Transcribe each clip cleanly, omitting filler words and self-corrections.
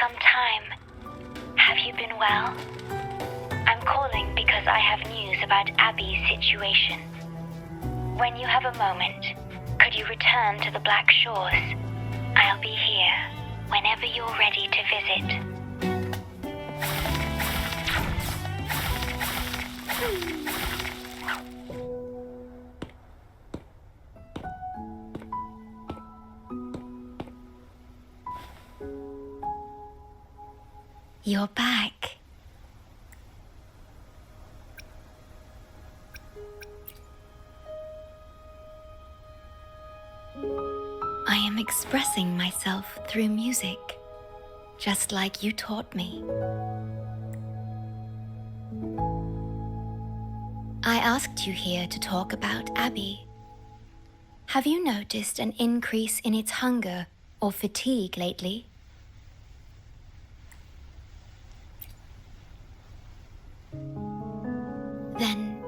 some time. Have you been well? I'm calling because I have news about Abby's situation. When you have a moment, could you return to the Black Shores? I'll be here whenever you're ready to visit. You're back. I am expressing myself through music, just like you taught me. I asked you here to talk about Abby. Have you noticed an increase in its hunger or fatigue lately? Then,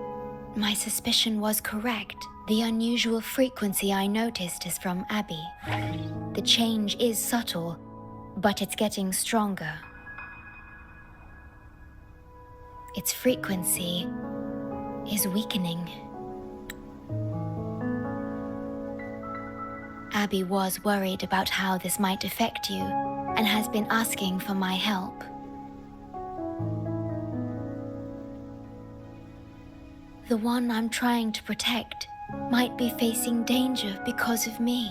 my suspicion was correct. The unusual frequency I noticed is from Abby. The change is subtle, but it's getting stronger. Its frequency is weakening. Abby was worried about how this might affect you and has been asking for my help. The one I'm trying to protect might be facing danger because of me.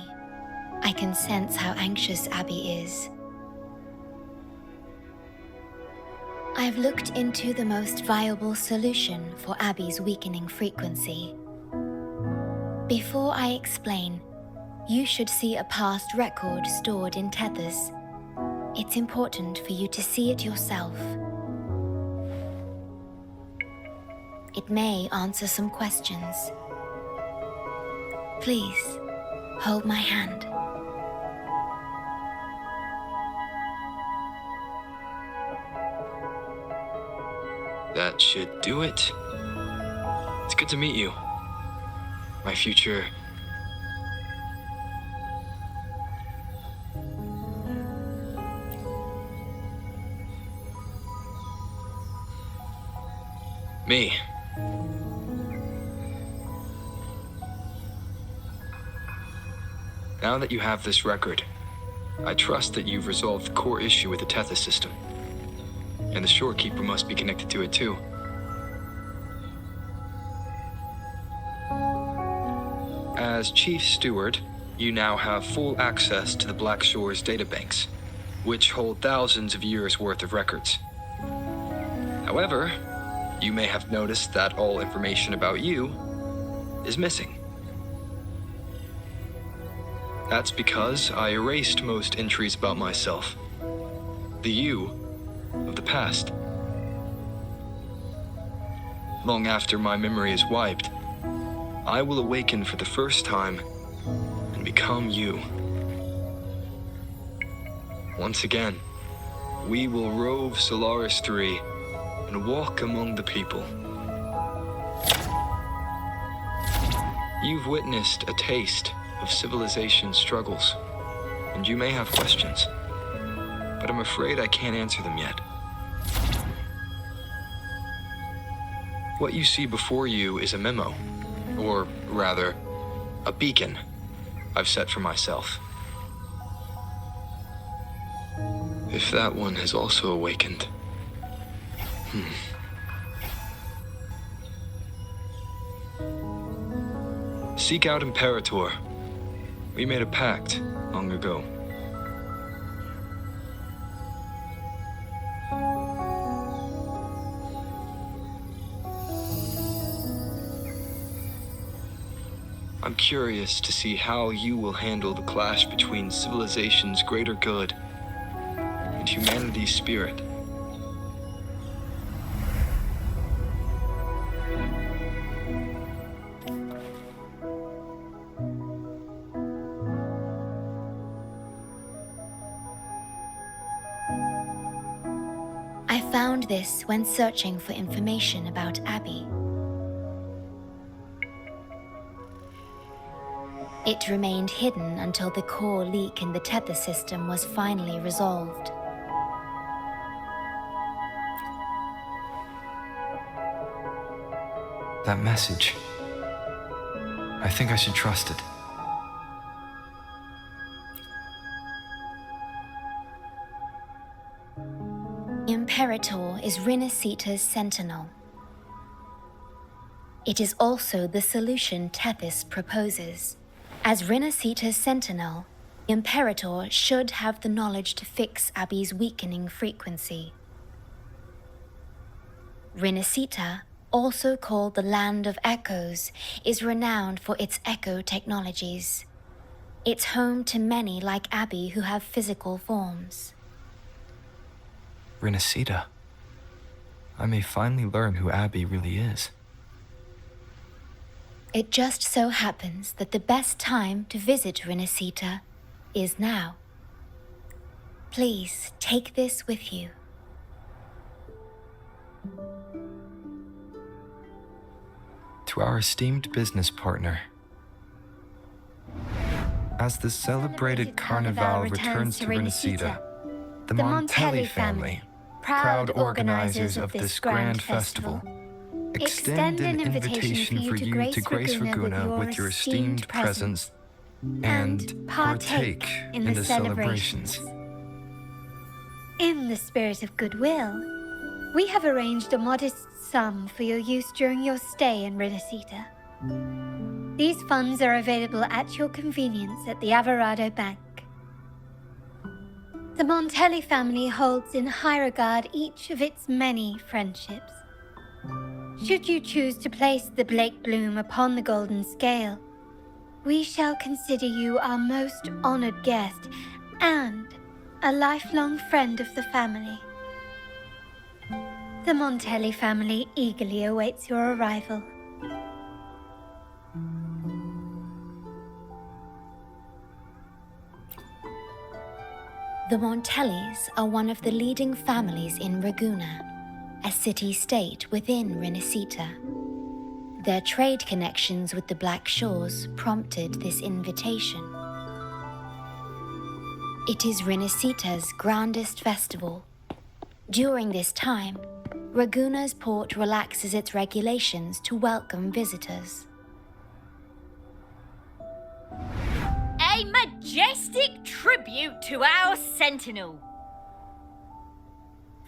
I can sense how anxious Abby is. I've looked into the most viable solution for Abby's weakening frequency. Before I explain, you should see a past record stored in tethers. It's important for you to see it yourself. It may answer some questions. Please, hold my hand. That should do it. It's good to meet you. My future... me. Now that you have this record, I trust that you've resolved the core issue with the Tethys system. And the Shorekeeper must be connected to it too. As Chief Steward, you now have full access to the Black Shore's databanks, which hold thousands of years' worth of records. However, you may have noticed that all information about you is missing. That's because I erased most entries about myself. The you of the past. Long after my memory is wiped, I will awaken for the first time and become you. Once again, we will rove Solaris 3 and walk among the people. You've witnessed a taste of civilization's struggles, and you may have questions, but I'm afraid I can't answer them yet. What you see before you is a memo, or rather, a beacon I've set for myself. If that one has also awakened. Seek out Imperator. We made a pact long ago. I'm curious to see how you will handle the clash between civilization's greater good and humanity's spirit. I found this when searching for information about Abby. It remained hidden until the core leak in the tether system was finally resolved. That message. I think I should trust it. Imperator is Rinascita's sentinel. It is also the solution Tethys proposes. As Rinascita's sentinel, Imperator should have the knowledge to fix Abby's weakening frequency. Rinascita, also called the Land of Echoes, is renowned for its echo technologies. It's home to many like Abby who have physical forms. Rinascita. I may finally learn who Abby really is. It just so happens that the best time to visit Rinascita is now. Please take this with you. To our esteemed business partner. As the celebrated Carnival returns to Rinascita, the Montelli family, proud organizers of this grand festival, extend an invitation for you to grace Ragunna with your esteemed presence and partake in the celebrations. In the spirit of goodwill, we have arranged a modest sum for your use during your stay in Rinascita. These funds are available at your convenience at the Averado Bank. The Montelli family holds in high regard each of its many friendships. Should you choose to place the Blake Bloom upon the golden scale, we shall consider you our most honored guest and a lifelong friend of the family. The Montelli family eagerly awaits your arrival. The Montellis are one of the leading families in Ragunna, a city-state within Rinascita. Their trade connections with the Black Shores prompted this invitation. It is Rinascita's grandest festival. During this time, Ragunna's port relaxes its regulations to welcome visitors. A majestic tribute to our sentinel.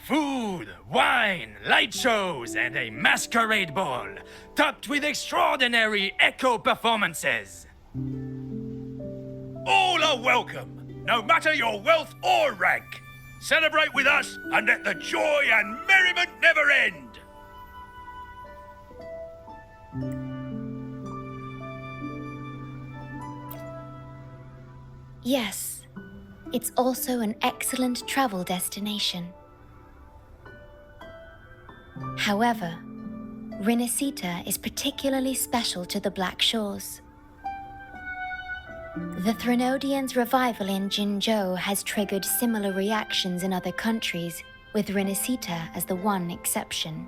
Food, wine, light shows, and a masquerade ball, topped with extraordinary echo performances. All are welcome, no matter your wealth or rank. Celebrate with us and let the joy and merriment never end. Yes, it's also an excellent travel destination. However, Rinascita is particularly special to the Black Shores. The Threnodians' revival in Jinzhou has triggered similar reactions in other countries, with Rinascita as the one exception.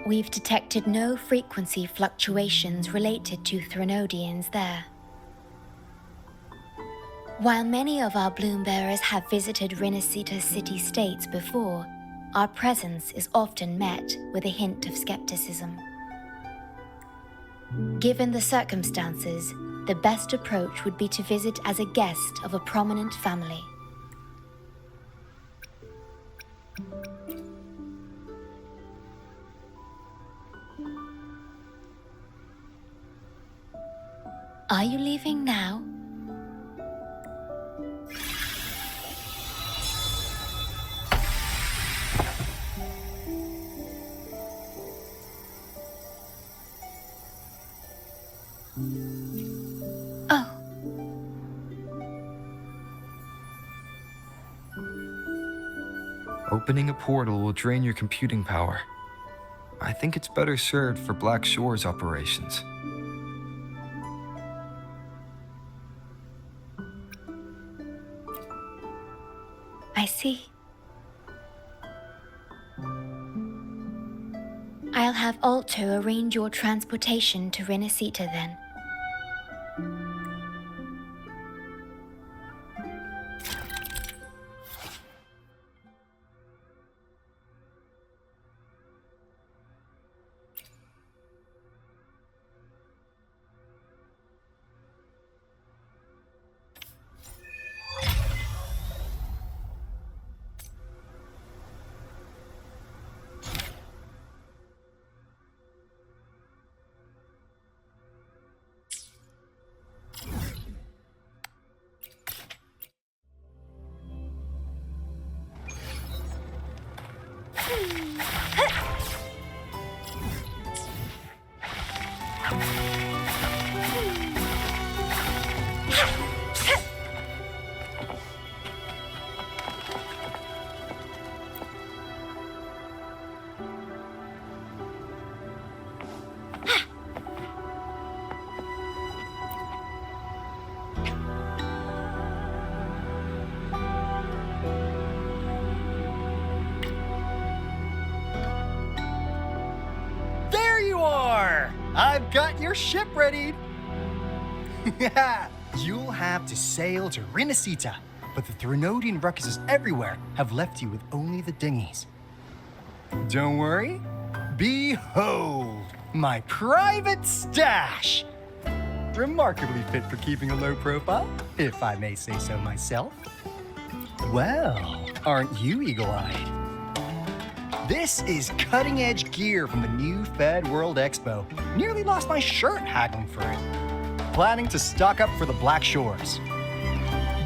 We've detected no frequency fluctuations related to Threnodians there. While many of our bloom-bearers have visited Rinascita's city-states before, our presence is often met with a hint of skepticism. Given the circumstances, the best approach would be to visit as a guest of a prominent family. Are you leaving now? Oh. Opening a portal will drain your computing power. I think it's better served for Black Shores operations. I see. I'll have Alto arrange your transportation to Rinascita then. got your ship ready. Yeah, you'll have to sail to Rinascita, but the Threnodian ruckuses everywhere have left you with only the dinghies. Don't worry. Behold, my private stash. Remarkably fit for keeping a low profile, if I may say so myself. Well, aren't you eagle-eyed? This is cutting-edge gear from the new Fed World Expo. Nearly lost my shirt haggling for it. Planning to stock up for the Black Shores.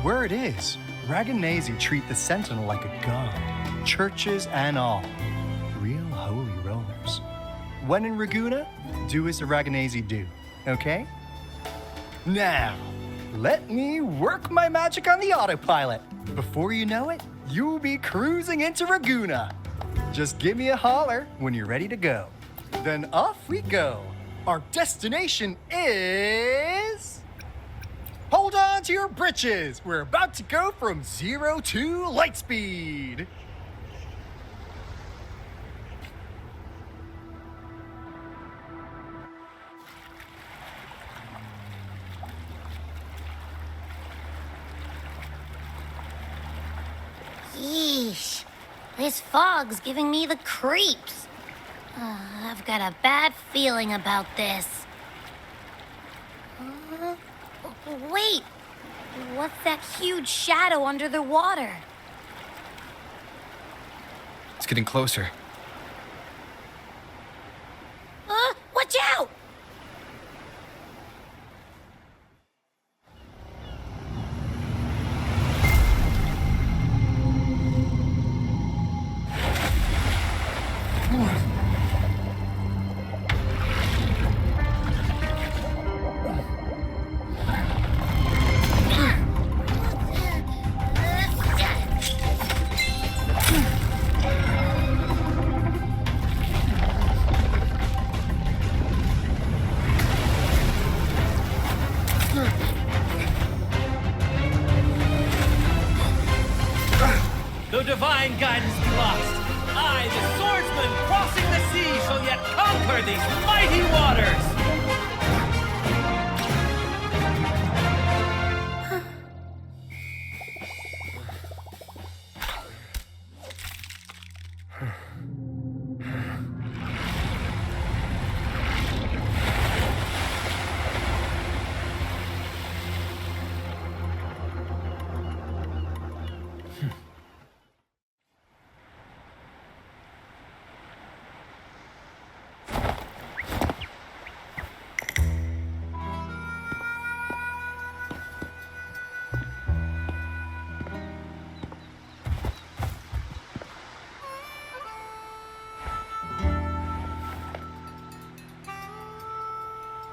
Word is, Raganese treat the Sentinel like a god, churches and all. Real holy rollers. When in Ragusa, do as the Raganese do, okay? Now, let me work my magic on the autopilot. Before you know it, you'll be cruising into Ragusa. Just give me a holler when you're ready to go. Then off we go. Our destination is... Hold on to your britches. We're about to go from 0 to light speed. Yeesh. This fog's giving me the creeps. I've got a bad feeling about this. Wait! What's that huge shadow under the water? It's getting closer. Watch out! Though divine guidance be lost, I, the swordsman crossing the sea, shall yet conquer these mighty waters!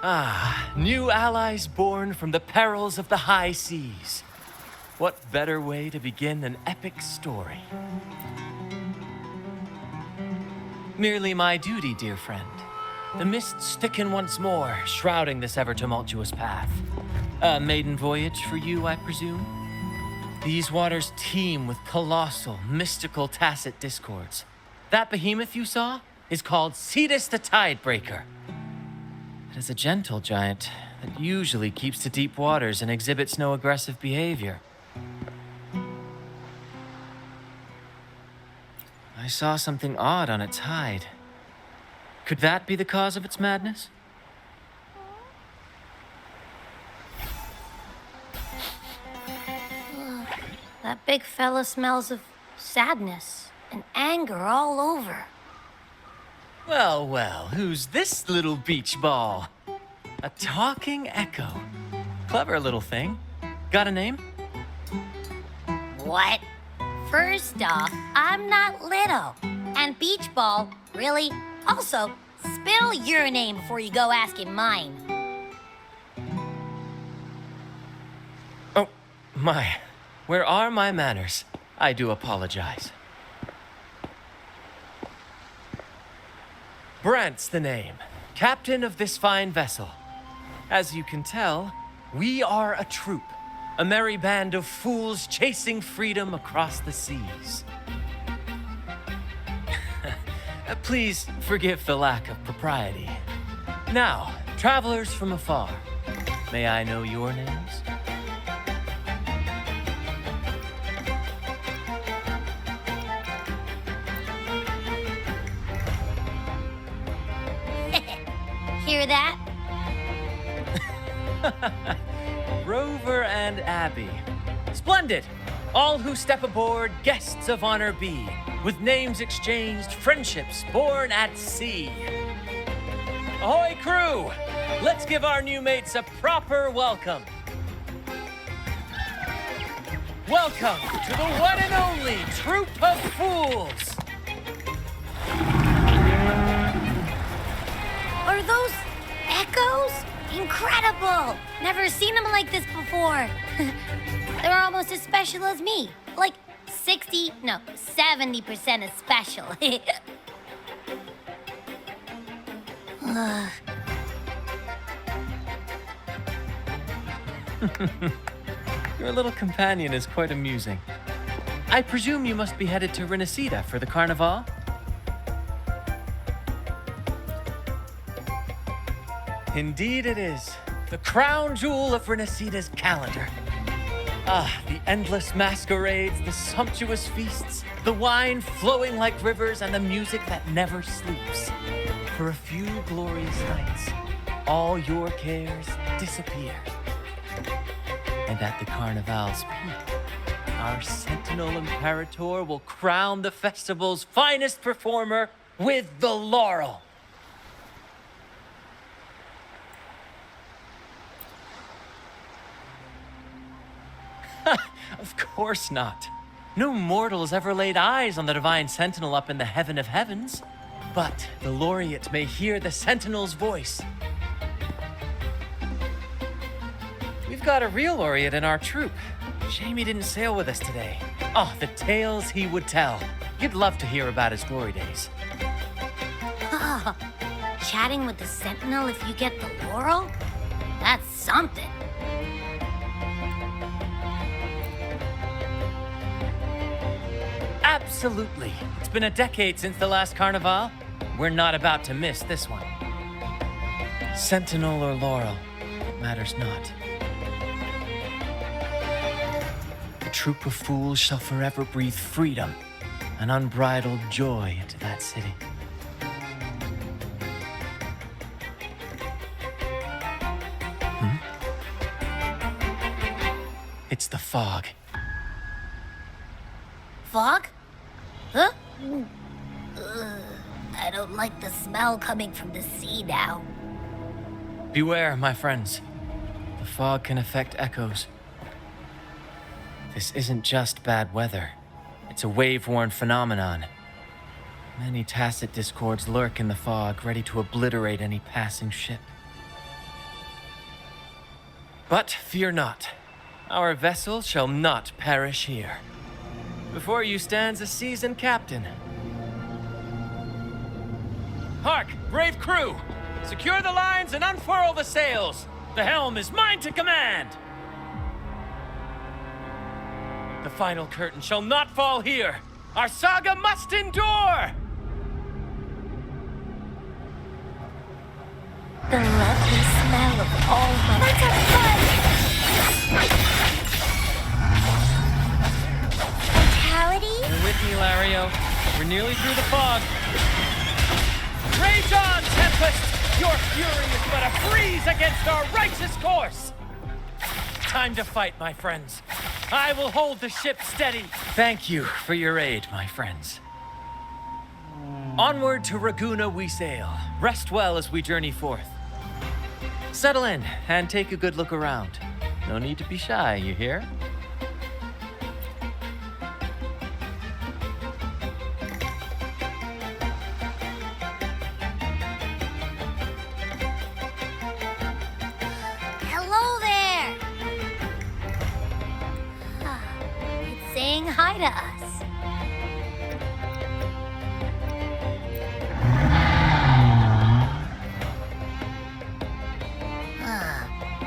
Ah, new allies born from the perils of the high seas. What better way to begin an epic story? Merely my duty, dear friend. The mists thicken once more, shrouding this ever-tumultuous path. A maiden voyage for you, I presume? These waters teem with colossal, mystical, tacit discords. That behemoth you saw is called Cetus the Tidebreaker. It is a gentle giant that usually keeps to deep waters and exhibits no aggressive behavior. I saw something odd on its hide. Could that be the cause of its madness? That big fella smells of sadness and anger all over. Well, well, who's this little beach ball? A talking echo. Clever little thing. Got a name? What? First off, I'm not little. And beach ball, really? Also, spill your name before you go asking mine. Oh, my. Where are my manners? I do apologize. Brant's the name, captain of this fine vessel. As you can tell, we are a troop, a merry band of fools chasing freedom across the seas. Please forgive the lack of propriety. Now, Travelers from afar, may I know your names? Hear that? Rover and Abby. Splendid! All who step aboard, guests of honor be. With names exchanged, friendships born at sea. Ahoy, crew! Let's give our new mates a proper welcome. Welcome to the one and only Troop of Fools! Are those echoes? Incredible! Never seen them like this before. They're almost as special as me. Like 70% as special. Your little companion is quite amusing. I presume you must be headed to Rinascita for the Carnival? Indeed it is. The crown jewel of Rinascita's calendar. Ah, the endless masquerades, the sumptuous feasts, the wine flowing like rivers, and the music that never sleeps. For a few glorious nights, all your cares disappear. And at the Carnival's peak, our Sentinel Imperator will crown the festival's finest performer with the laurel. Of course not. No mortal has ever laid eyes on the Divine Sentinel up in the heaven of heavens. But the laureate may hear the Sentinel's voice. We've got a real laureate in our troop. Shame he didn't sail with us today. Oh, the tales he would tell. You'd love to hear about his glory days. Chatting with the Sentinel if you get the laurel? That's something. Absolutely. It's been a decade since the last Carnival. We're not about to miss this one. Sentinel or laurel, it matters not. The troop of fools shall forever breathe freedom and unbridled joy into that city. It's the fog. Fog? Huh? I don't like the smell coming from the sea now. Beware, my friends. The fog can affect echoes. This isn't just bad weather. It's a wave-worn phenomenon. Many tacit discords lurk in the fog, ready to obliterate any passing ship. But fear not. Our vessel shall not perish here. Before you stands a seasoned captain. Hark, brave crew! Secure the lines and unfurl the sails! The helm is mine to command! The final curtain shall not fall here! Our saga must endure! The lovely smell of all my... Let's have fun! Vitality? You're with me, Lario. We're nearly through the fog. Rage on, Tempest! Your fury is but a breeze against our righteous course! Time to fight, my friends. I will hold the ship steady. Thank you for your aid, my friends. Onward to Raguna we sail. Rest well as we journey forth. Settle in and take a good look around. No need to be shy, you hear? Hello there! It's saying hi to us.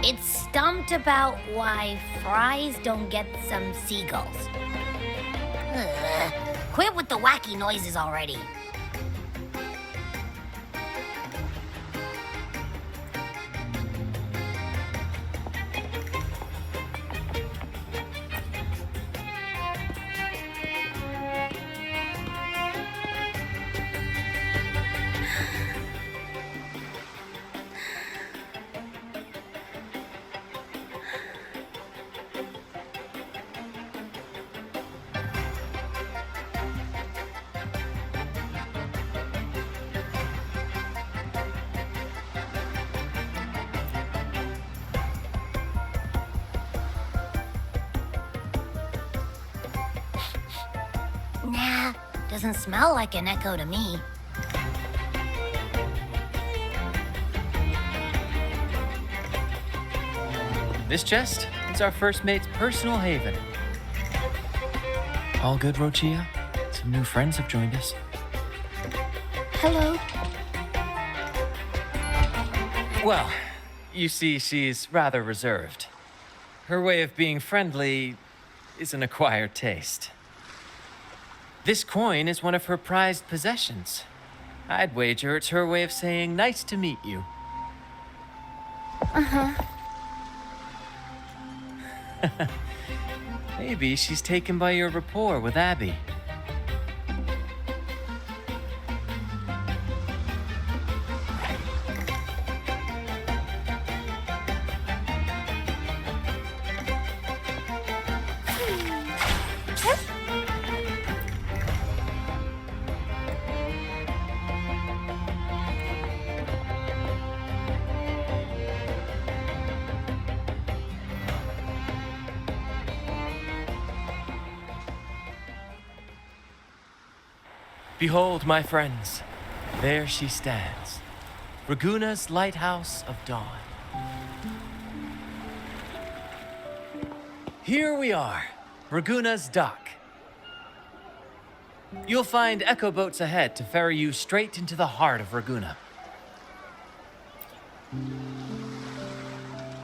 It's stumped about why fries don't get some seagulls. Quit with the wacky noises already. Nah, doesn't smell like an echo to me. This chest is our first mate's personal haven. All good, Rochia? Some new friends have joined us. Hello. Well, you see, she's rather reserved. Her way of being friendly is an acquired taste. This coin is one of her prized possessions. I'd wager it's her way of saying nice to meet you. Maybe she's taken by your rapport with Abby. Behold, my friends, there she stands, Raguna's lighthouse of dawn. Here we are, Raguna's dock. You'll find echo boats ahead to ferry you straight into the heart of Raguna.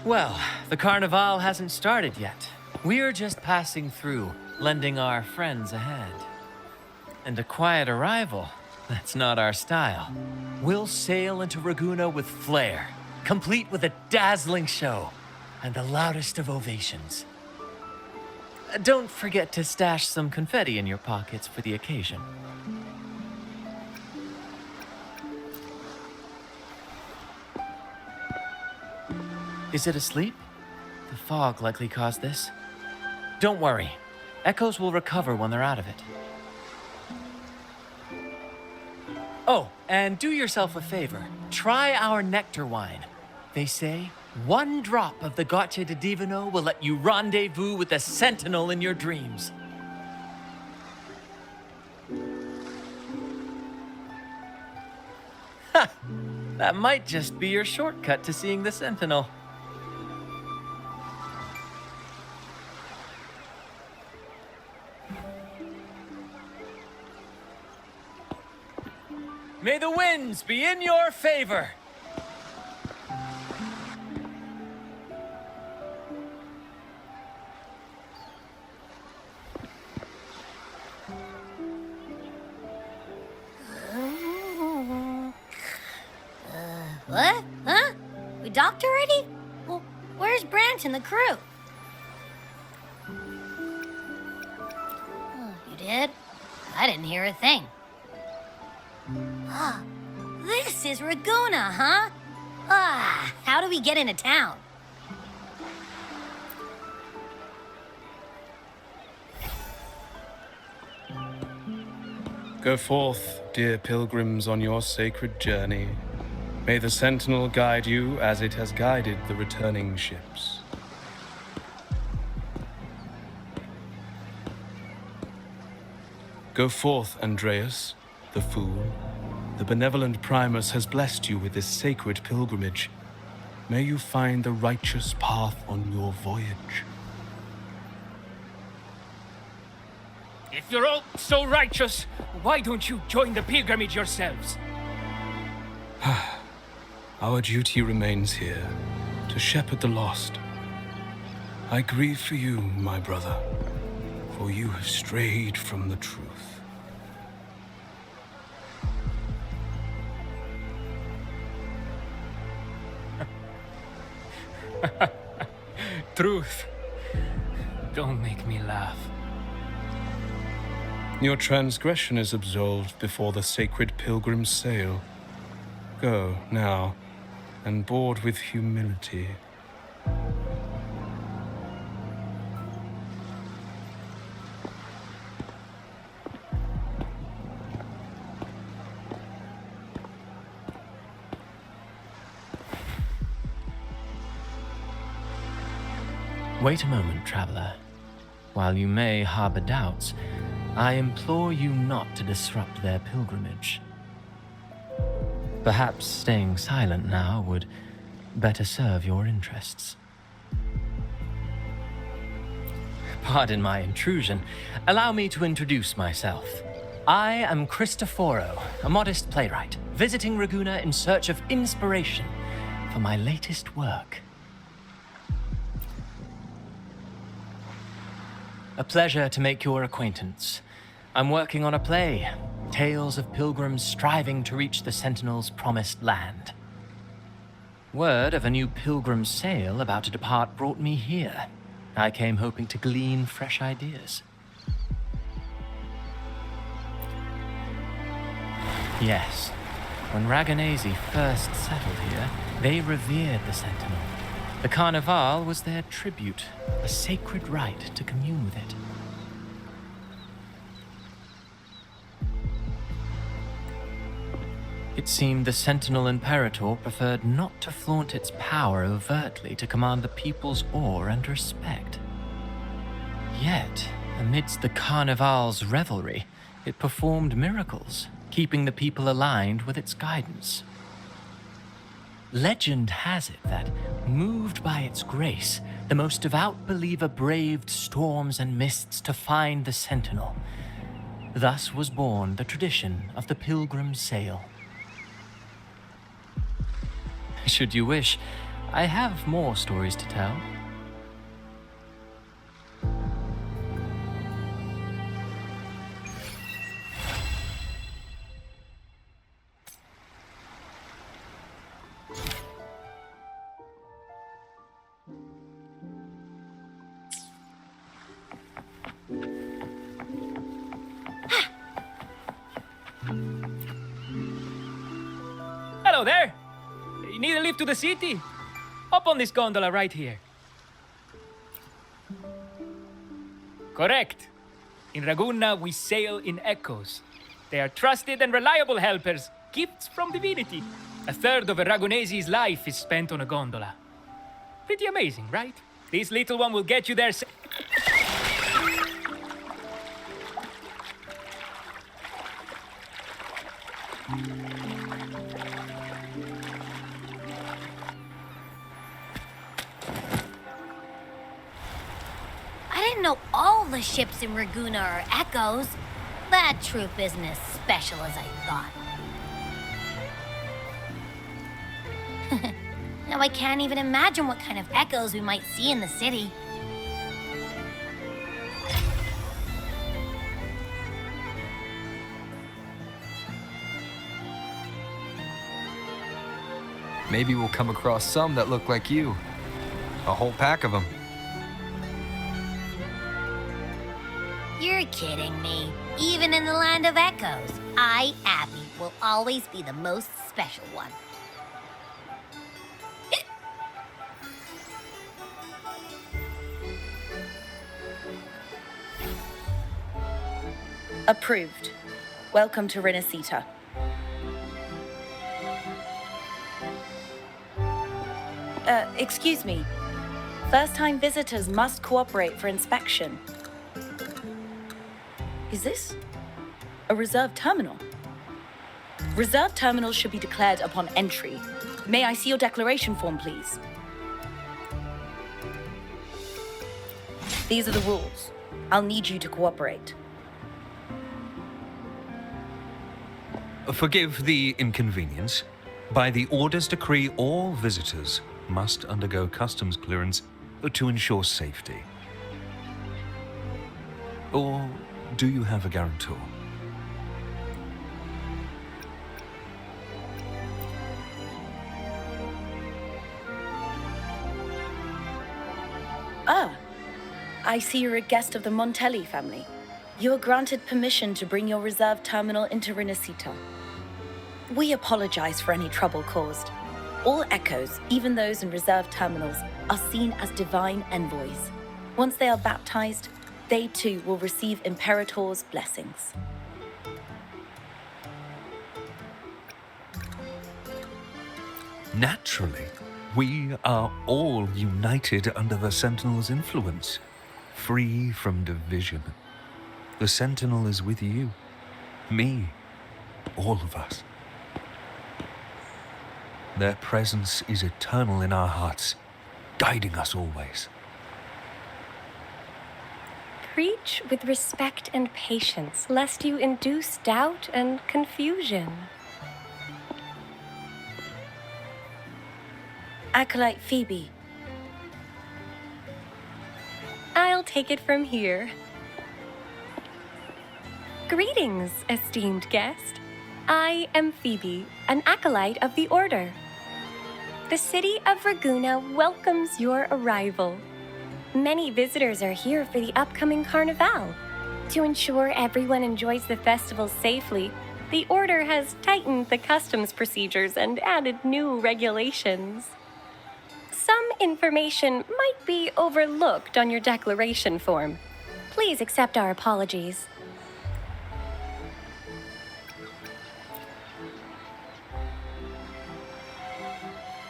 Well, the Carnival hasn't started yet. We're just passing through, lending our friends a hand. And a quiet arrival, that's not our style. We'll sail into Raguna with flair, complete with a dazzling show and the loudest of ovations. Don't forget to stash some confetti in your pockets for the occasion. Is it asleep? The fog likely caused this. Don't worry. Echoes will recover when they're out of it. Oh, and do yourself a favor. Try our nectar wine. They say 1 drop of the Gotcha de Divino will let you rendezvous with the sentinel in your dreams. Ha! That might just be your shortcut to seeing the sentinel. May the winds be in your favor. What? Huh? We docked already? Well, where's Branch and the crew? Oh, you did? I didn't hear a thing. Ah, this is Raguna, huh? Ah, how do we get into town? Go forth, dear pilgrims, on your sacred journey. May the sentinel guide you as it has guided the returning ships. Go forth, Andreas, the fool. The benevolent Primus has blessed you with this sacred pilgrimage. May you find the righteous path on your voyage. If you're all so righteous, why don't you join the pilgrimage yourselves? Our duty remains here, to shepherd the lost. I grieve for you, my brother, for you have strayed from the truth. Truth. Don't make me laugh. Your transgression is absolved before the sacred pilgrims sail. Go, now, and board with humility. Wait a moment, traveler. While you may harbor doubts, I implore you not to disrupt their pilgrimage. Perhaps staying silent now would better serve your interests. Pardon my intrusion. Allow me to introduce myself. I am Cristoforo, a modest playwright, visiting Ragunna in search of inspiration for my latest work. A pleasure to make your acquaintance. I'm working on a play, tales of pilgrims striving to reach the Sentinel's promised land. Word of a new pilgrim sail about to depart brought me here. I came hoping to glean fresh ideas. Yes, when Ragunasi first settled here, they revered the Sentinel. The Carnival was their tribute, a sacred rite to commune with it. It seemed the Sentinel Imperator preferred not to flaunt its power overtly to command the people's awe and respect. Yet, amidst the Carnival's revelry, it performed miracles, keeping the people aligned with its guidance. Legend has it that, moved by its grace, the most devout believer braved storms and mists to find the Sentinel. Thus was born the tradition of the pilgrim sail. Should you wish, I have more stories to tell. Hello there! You need a lift to the city? Hop on this gondola right here. Correct. In Ragunna, we sail in echoes. They are trusted and reliable helpers, gifts from Divinity. A third of a Ragunesi's life is spent on a gondola. Pretty amazing, right? This little one will get you there. I didn't know all the ships in Ragunna are echoes. That troop isn't as special as I thought. Now I can't even imagine what kind of echoes we might see in the city. Maybe we'll come across some that look like you. A whole pack of them. You're kidding me. Even in the land of echoes, I, Abby, will always be the most special one. Approved. Welcome to Rinascita. Excuse me. First-time visitors must cooperate for inspection. Is this a reserved terminal? Reserved terminals should be declared upon entry. May I see your declaration form, please? These are the rules. I'll need you to cooperate. Forgive the inconvenience. By the Order's decree, all visitors must undergo customs clearance to ensure safety. Or do you have a guarantor? Ah, I see you're a guest of the Montelli family. You are granted permission to bring your reserved terminal into Rinascita. We apologize for any trouble caused. All echoes, even those in reserved terminals, are seen as divine envoys. Once they are baptized, they too will receive Imperator's blessings. Naturally, we are all united under the Sentinel's influence, free from division. The Sentinel is with you. Me. All of us. Their presence is eternal in our hearts, guiding us always. Preach with respect and patience, lest you induce doubt and confusion. Acolyte Phoebe. I'll take it from here. Greetings, esteemed guest. I am Phoebe, an acolyte of the Order. The city of Raguna welcomes your arrival. Many visitors are here for the upcoming Carnival. To ensure everyone enjoys the festival safely, the Order has tightened the customs procedures and added new regulations. Some information might be overlooked on your declaration form. Please accept our apologies.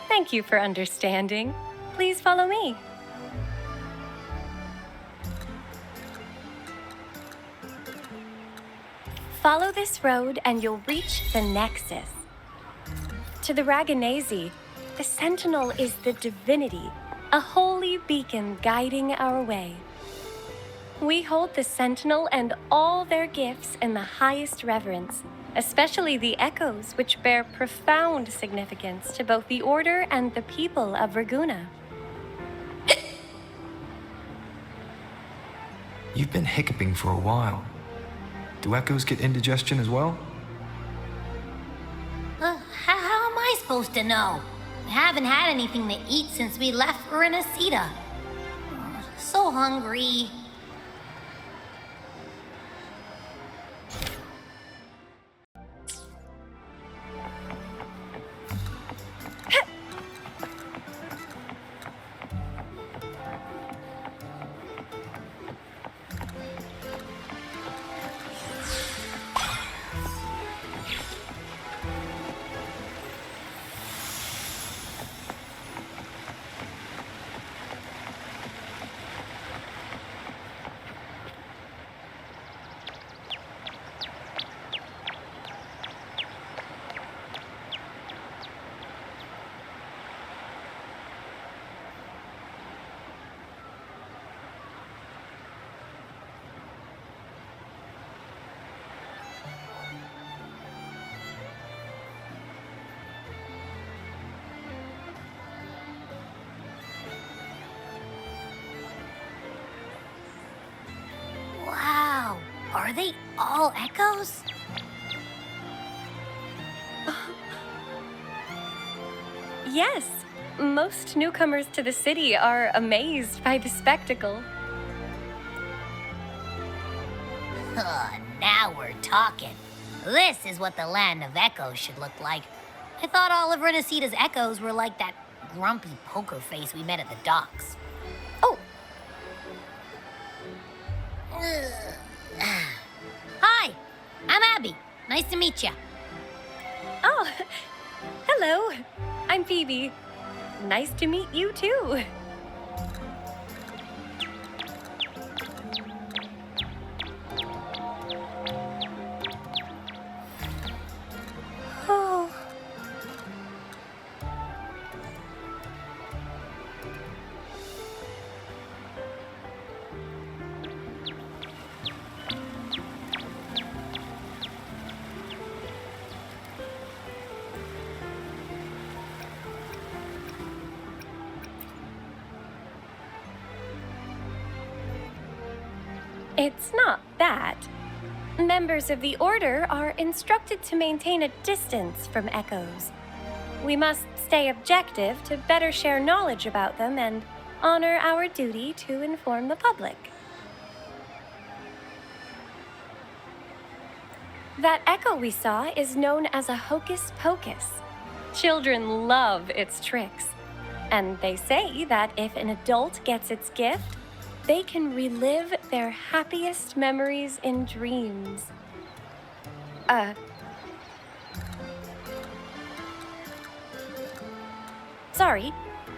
Thank you for understanding. Please follow me. Follow this road and you'll reach the Nexus. To the Raganesi, the Sentinel is the Divinity, a holy beacon guiding our way. We hold the Sentinel and all their gifts in the highest reverence, especially the echoes, which bear profound significance to both the Order and the people of Raguna. You've been hiccuping for a while. Do echoes get indigestion as well? How am I supposed to know? We haven't had anything to eat since we left for Rinascita. So hungry. Wow, are they all echoes? Yes, most newcomers to the city are amazed by the spectacle. Now we're talking. This is what the land of echoes should look like. I thought all of Rinascita's echoes were like that grumpy poker face we met at the docks. Oh! Hi, I'm Abby. Nice to meet you. Oh, hello. I'm Phoebe. Nice to meet you too. Oh. It's not that. Members of the Order are instructed to maintain a distance from echoes. We must stay objective to better share knowledge about them and honor our duty to inform the public. That echo we saw is known as a hocus pocus. Children love its tricks, and they say that if an adult gets its gift, they can relive their happiest memories in dreams. Sorry,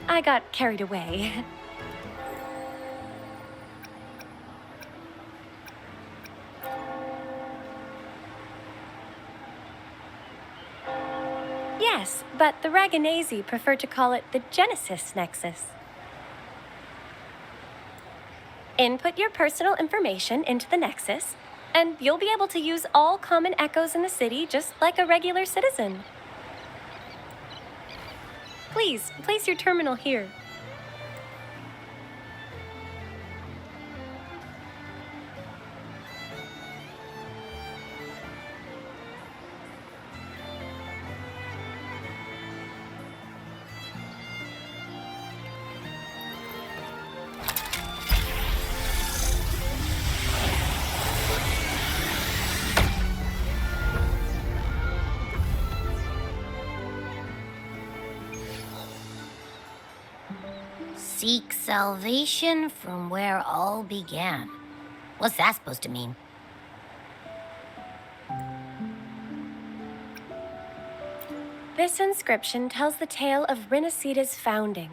I got carried away. Yes, but the Raganesi prefer to call it the Genesis Nexus. Input your personal information into the Nexus, and you'll be able to use all common echoes in the city just like a regular citizen. Please, place your terminal here. Seek salvation from where all began. What's that supposed to mean? This inscription tells the tale of Rinascita's founding.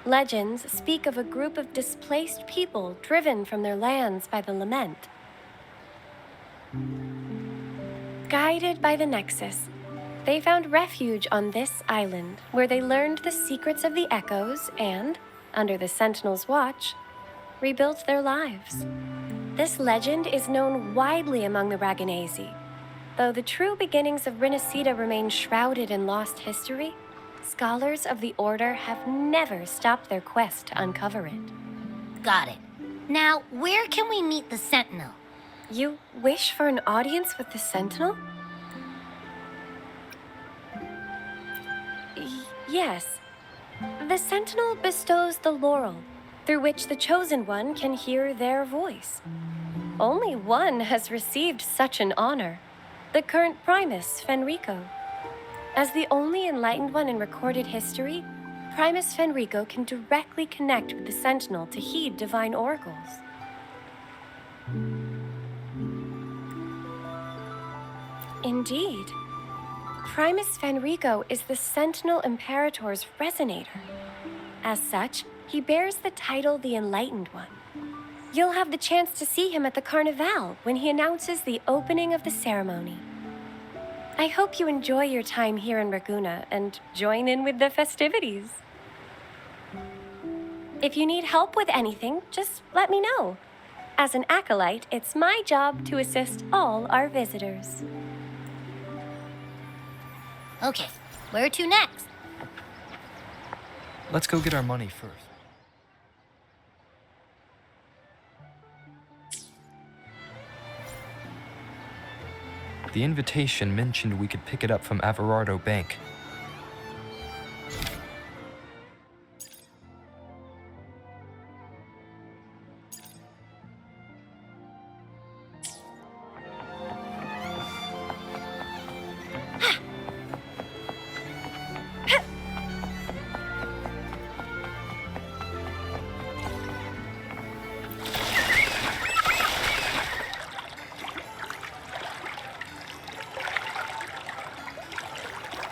Legends speak of a group of displaced people driven from their lands by the lament. Guided by the Nexus, they found refuge on this island, where they learned the secrets of the echoes and, under the Sentinel's watch, rebuilt their lives. This legend is known widely among the Raganesi. Though the true beginnings of Rinascita remain shrouded in lost history, scholars of the Order have never stopped their quest to uncover it. Got it. Now, where can we meet the Sentinel? You wish for an audience with the Sentinel? Yes. The Sentinel bestows the laurel, through which the Chosen One can hear their voice. Only one has received such an honor, the current Primus, Fenrico. As the only enlightened one in recorded history, Primus Fenrico can directly connect with the Sentinel to heed divine oracles. Indeed. Primus Fenrico is the Sentinel Imperator's resonator. As such, he bears the title the Enlightened One. You'll have the chance to see him at the Carnival when he announces the opening of the ceremony. I hope you enjoy your time here in Raguna and join in with the festivities. If you need help with anything, just let me know. As an acolyte, it's my job to assist all our visitors. Okay, where to next? Let's go get our money first. The invitation mentioned we could pick it up from Averardo Bank.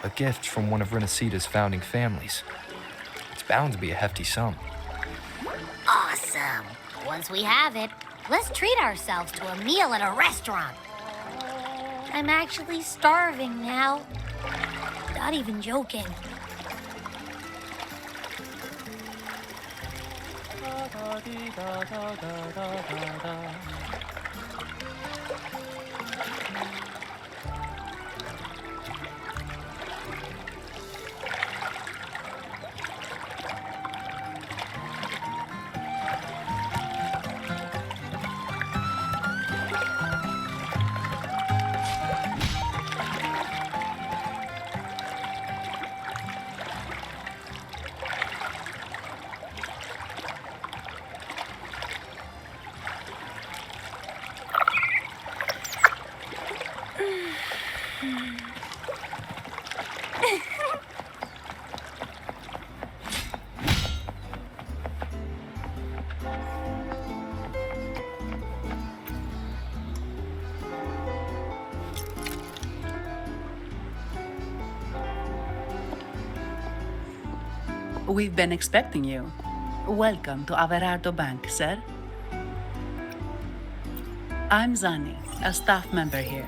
A gift from one of Rinascita's founding families. It's bound to be a hefty sum. Awesome. Once we have it, let's treat ourselves to a meal at a restaurant. I'm actually starving now. Not even joking. We've been expecting you. Welcome to Averardo Bank, sir. I'm Zani, a staff member here.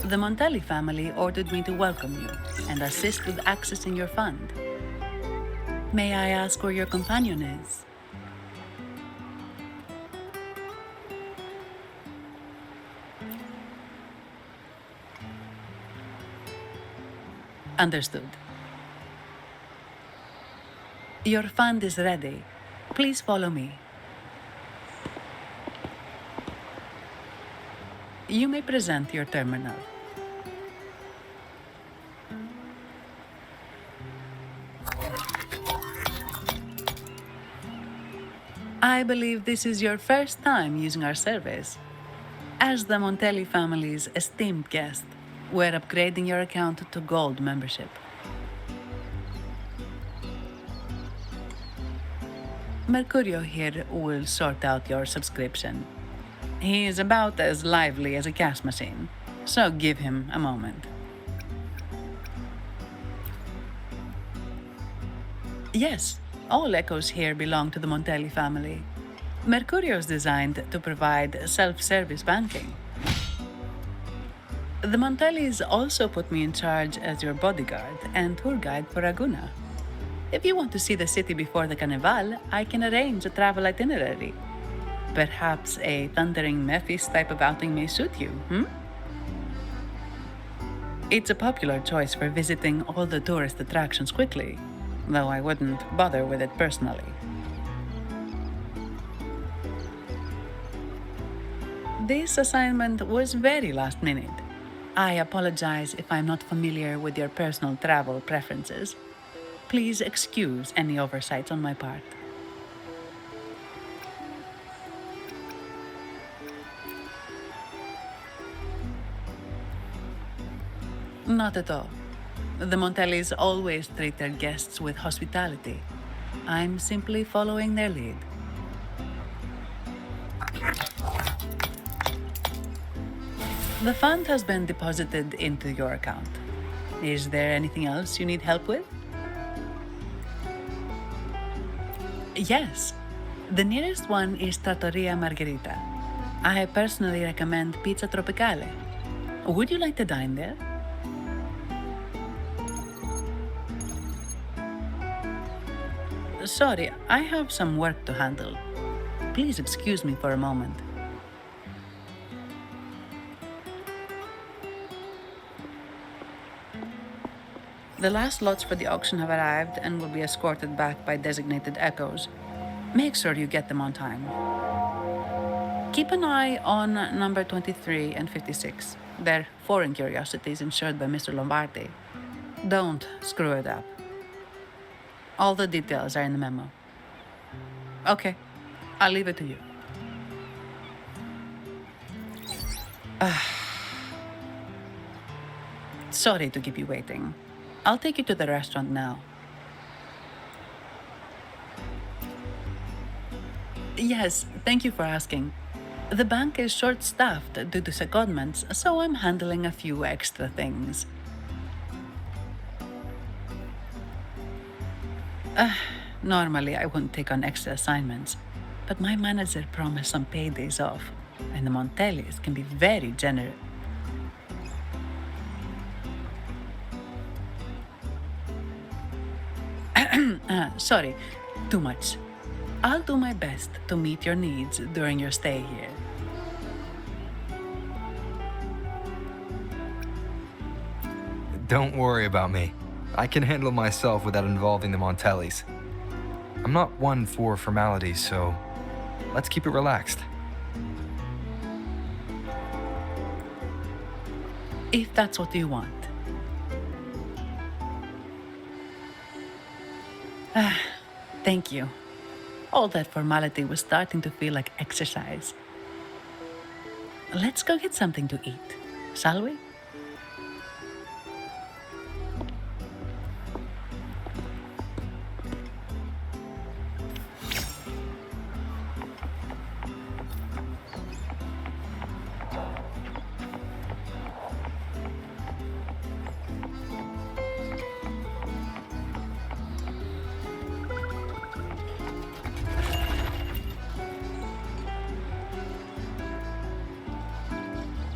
The Montelli family ordered me to welcome you and assist with accessing your fund. May I ask where your companion is? Understood. Your fund is ready. Please follow me. You may present your terminal. I believe this is your first time using our service. As the Montelli family's esteemed guest, we're upgrading your account to Gold membership. Mercurio here will sort out your subscription. He is about as lively as a cash machine, so give him a moment. Yes, all echoes here belong to the Montelli family. Mercurio is designed to provide self-service banking. The Montellis also put me in charge as your bodyguard and tour guide for Raguna. If you want to see the city before the Carnival, I can arrange a travel itinerary. Perhaps a thundering Memphis type of outing may suit you, It's a popular choice for visiting all the tourist attractions quickly, though I wouldn't bother with it personally. This assignment was very last minute. I apologize if I'm not familiar with your personal travel preferences. Please excuse any oversights on my part. Not at all. The Montellis always treat their guests with hospitality. I'm simply following their lead. The fund has been deposited into your account. Is there anything else you need help with? Yes. The nearest one is Trattoria Margherita. I personally recommend Pizza Tropicale. Would you like to dine there? Sorry, I have some work to handle. Please excuse me for a moment. The last lots for the auction have arrived and will be escorted back by designated echoes. Make sure you get them on time. Keep an eye on number 23 and 56. They're foreign curiosities insured by Mr. Lombardi. Don't screw it up. All the details are in the memo. Okay, I'll leave it to you. Sorry to keep you waiting. I'll take you to the restaurant now. Yes, thank you for asking. The bank is short-staffed due to secondments, so I'm handling a few extra things. Normally, I wouldn't take on extra assignments, but my manager promised some paydays off, and the Montellis can be very generous. Sorry, too much. I'll do my best to meet your needs during your stay here. Don't worry about me. I can handle myself without involving the Montellis. I'm not one for formalities, so let's keep it relaxed. If that's what you want. Thank you. All that formality was starting to feel like exercise. Let's go get something to eat, shall we?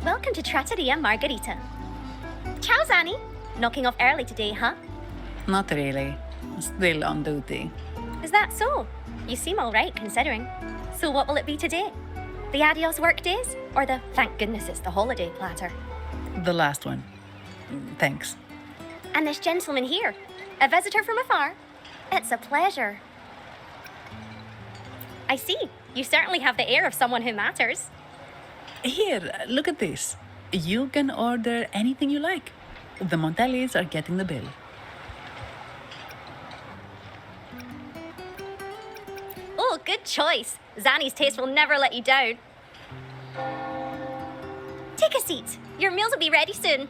Welcome to Trattoria Margherita. Ciao, Zanny. Knocking off early today, huh? Not really. Still on duty. Is that so? You seem all right, considering. So what will it be today? The adios work days? Or the thank goodness it's the holiday platter? The last one. Thanks. And this gentleman here, a visitor from afar? It's a pleasure. I see. You certainly have the air of someone who matters. Here, look at this. You can order anything you like. The Montellis are getting the bill. Oh, good choice. Zanny's taste will never let you down. Take a seat. Your meals will be ready soon.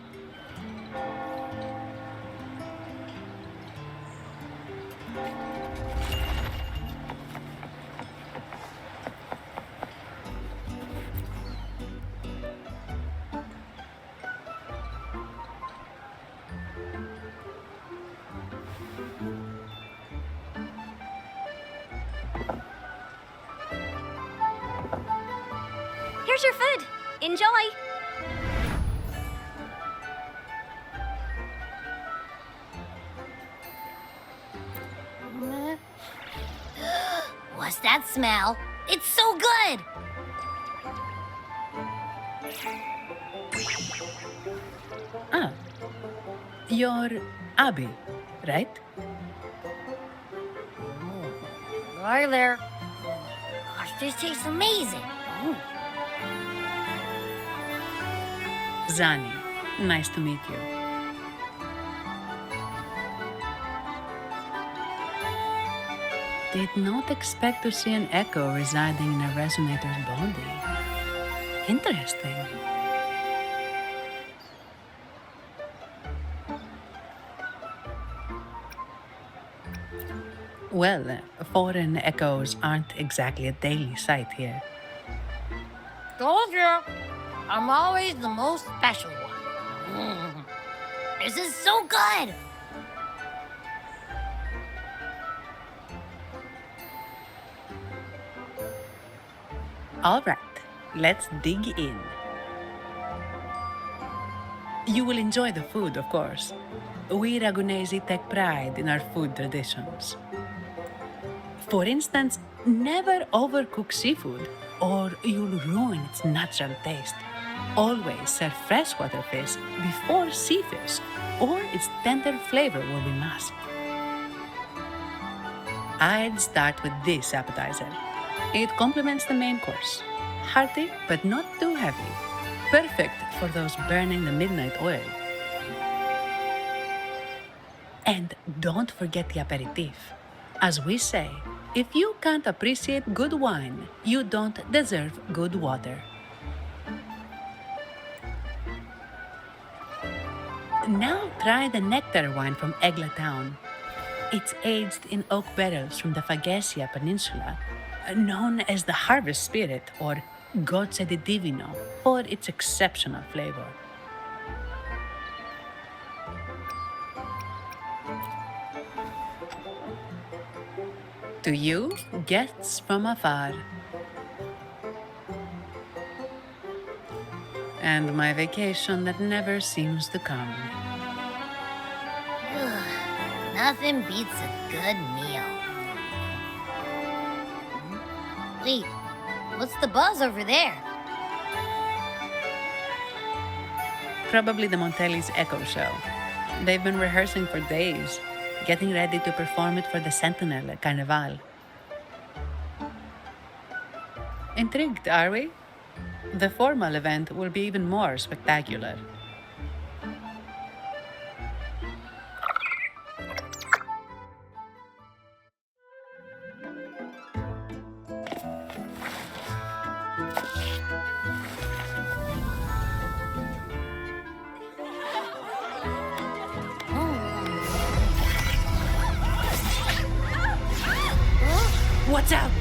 Here's your food. Enjoy. What's that smell? It's so good! Ah, you're Abby, right? Hi there. Gosh, this tastes amazing. Zani, nice to meet you. Did not expect to see an echo residing in a resonator's body. Interesting. Well, foreign echoes aren't exactly a daily sight here. Told you. I'm always the most special one. This is so good! All right, let's dig in. You will enjoy the food, of course. We Ragunesi take pride in our food traditions. For instance, never overcook seafood, or you'll ruin its natural taste. Always serve freshwater fish before sea fish, or its tender flavor will be masked. I'd start with this appetizer. It complements the main course. Hearty, but not too heavy. Perfect for those burning the midnight oil. And don't forget the aperitif. As we say, if you can't appreciate good wine, you don't deserve good water. Now try the nectar wine from Egla Town. It's aged in oak barrels from the Fagesia Peninsula, known as the Harvest Spirit or Gozze di Divino for its exceptional flavor. To you, guests from afar. And my vacation that never seems to come. Nothing beats a good meal. Wait, what's the buzz over there? Probably the Montelli's Echo Show. They've been rehearsing for days, getting ready to perform it for the Sentinel at Carnival. Intrigued, are we? The formal event will be even more spectacular. What's up?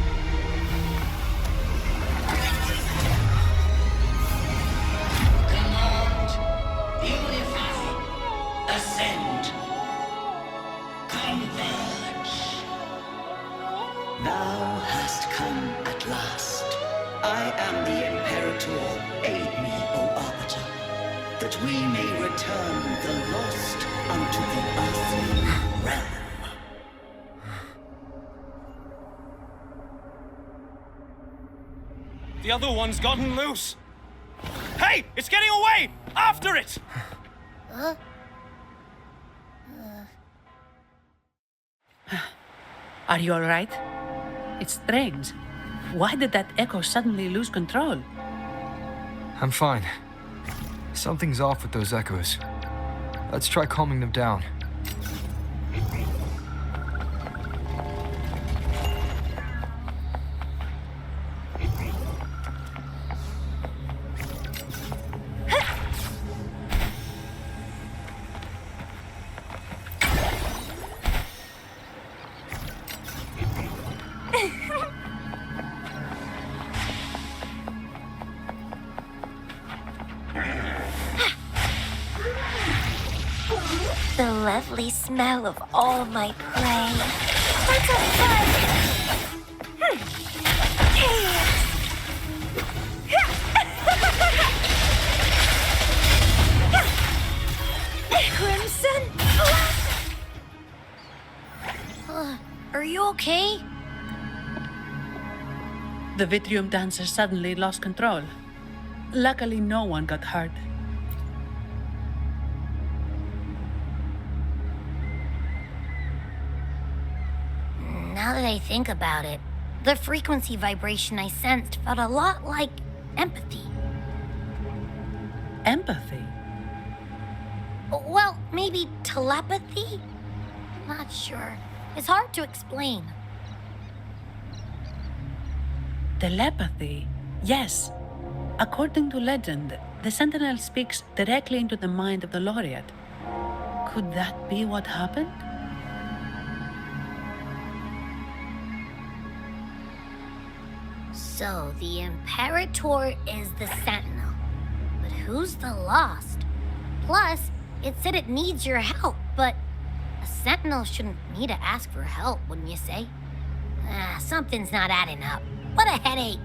we may return the lost unto the earthly realm. The other one's gotten loose. Hey, it's getting away! After it! Are you all right? It's strange. Why did that echo suddenly lose control? I'm fine. Something's off with those echoes. Let's try calming them down. The lovely smell of all my prey. That's a fun! Crimson? Are you okay? The Vitrium dancer suddenly lost control. Luckily, no one got hurt. Now that I think about it, the frequency vibration I sensed felt a lot like empathy. Empathy? Well, maybe telepathy? Not sure. It's hard to explain. Telepathy? Yes. According to legend, the Sentinel speaks directly into the mind of the laureate. Could that be what happened? So, the Imperator is the Sentinel. But who's the Lost? Plus, it said it needs your help, but a Sentinel shouldn't need to ask for help, wouldn't you say? Something's not adding up. What a headache.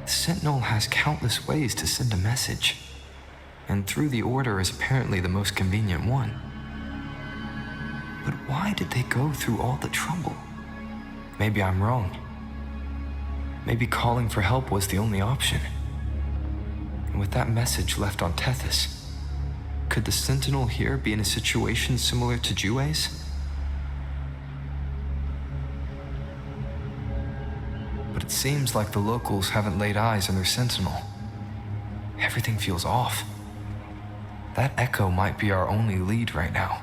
The Sentinel has countless ways to send a message, and through the Order is apparently the most convenient one. But why did they go through all the trouble? Maybe I'm wrong. Maybe calling for help was the only option. And with that message left on Tethys, could the Sentinel here be in a situation similar to Jue's? But it seems like the locals haven't laid eyes on their Sentinel. Everything feels off. That echo might be our only lead right now.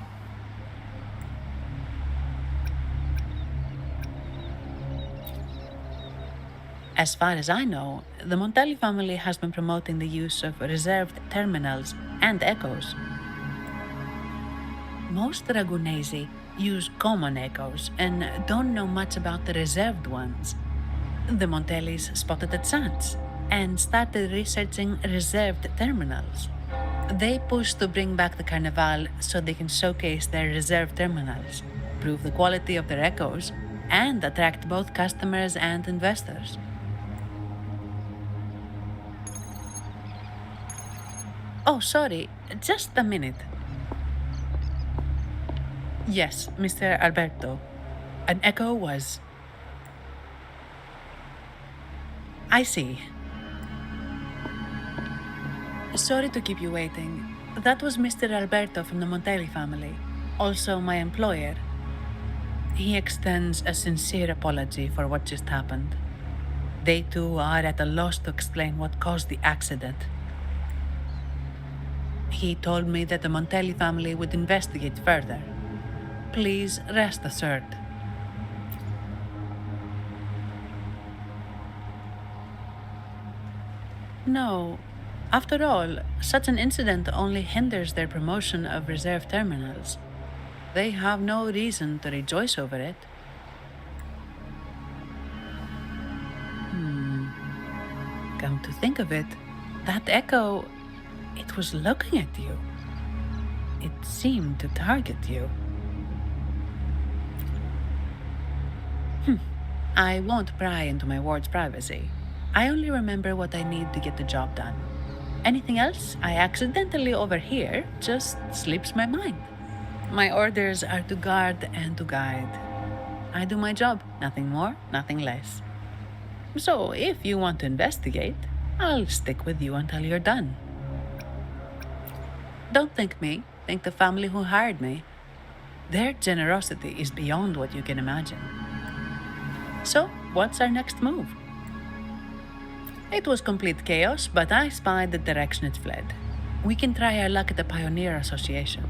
As far as I know, the Montelli family has been promoting the use of reserved terminals and echoes. Most Ragunesi use common echoes and don't know much about the reserved ones. The Montellis spotted a chance and started researching reserved terminals. They push to bring back the Carnival so they can showcase their reserved terminals, prove the quality of their echoes, and attract both customers and investors. Oh, sorry, just a minute. Yes, Mr. Alberto. An echo was... I see. Sorry to keep you waiting. That was Mr. Alberto from the Montelli family, also my employer. He extends a sincere apology for what just happened. They too are at a loss to explain what caused the accident. He told me that the Montelli family would investigate further. Please rest assured. No. After all, such an incident only hinders their promotion of reserve terminals. They have no reason to rejoice over it. Come to think of it, that echo, it was looking at you. it seemed to target you. I won't pry into my ward's privacy. I only remember what I need to get the job done. Anything else I accidentally overhear just slips my mind. My orders are to guard and to guide. I do my job, nothing more, nothing less. So if you want to investigate, I'll stick with you until you're done. Don't thank me, thank the family who hired me. Their generosity is beyond what you can imagine. So, what's our next move? It was complete chaos, but I spied the direction it fled. We can try our luck at the Pioneer Association.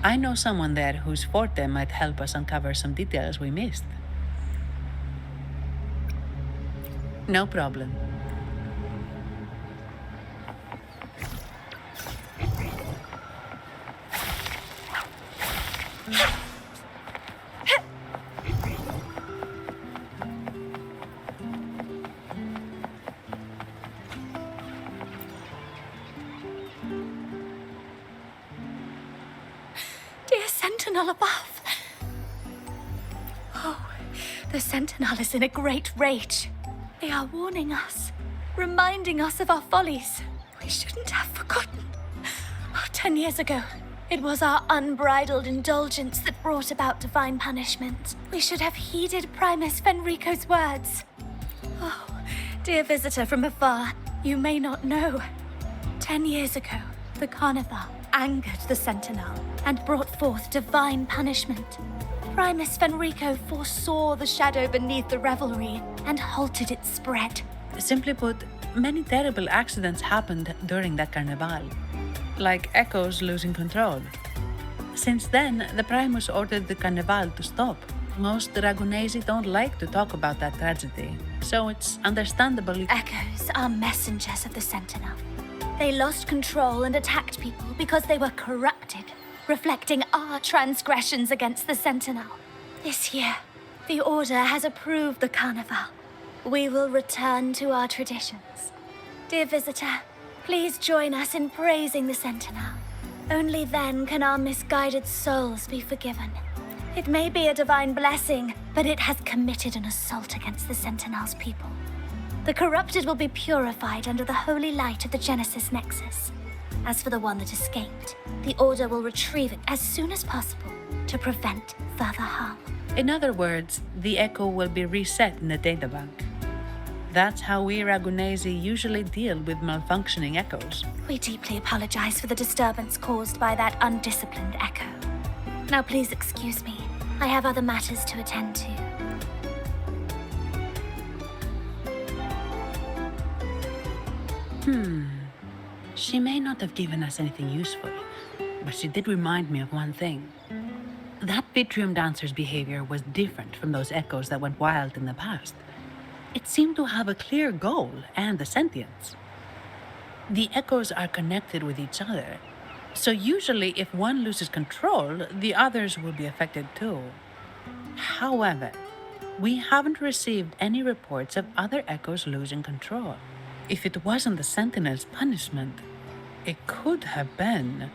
I know someone there whose forte might help us uncover some details we missed. No problem. Dear Sentinel above. Oh, the Sentinel is in a great rage. They are warning us, reminding us of our follies. We shouldn't have forgotten. 10 years ago, it was our unbridled indulgence that brought about divine punishment. We should have heeded Primus Fenrico's words. Oh, dear visitor from afar, you may not know. 10 years ago, the Carnival angered the Sentinel and brought forth divine punishment. Primus Fenrico foresaw the shadow beneath the revelry and halted its spread. Simply put, many terrible accidents happened during that carnival, like Echoes losing control. Since then, the Primus ordered the carnival to stop. Most Ragunesi don't like to talk about that tragedy, so it's understandable. Echoes are messengers of the Sentinel. They lost control and attacked people because they were corrupted, reflecting our transgressions against the Sentinel. This year, the Order has approved the Carnival. We will return to our traditions. Dear visitor, please join us in praising the Sentinel. Only then can our misguided souls be forgiven. It may be a divine blessing, but it has committed an assault against the Sentinel's people. The corrupted will be purified under the holy light of the Genesis Nexus. As for the one that escaped, the Order will retrieve it as soon as possible to prevent further harm. In other words, the Echo will be reset in the databank. That's how we Ragunesi usually deal with malfunctioning Echoes. We deeply apologize for the disturbance caused by that undisciplined Echo. Now please excuse me. I have other matters to attend to. She may not have given us anything useful, but she did remind me of one thing. That Vitrium dancer's behavior was different from those Echoes that went wild in the past. It seemed to have a clear goal and a sentience. The Echoes are connected with each other, so usually if one loses control, the others will be affected too. However, we haven't received any reports of other Echoes losing control. If it wasn't the Sentinel's punishment, it could have been.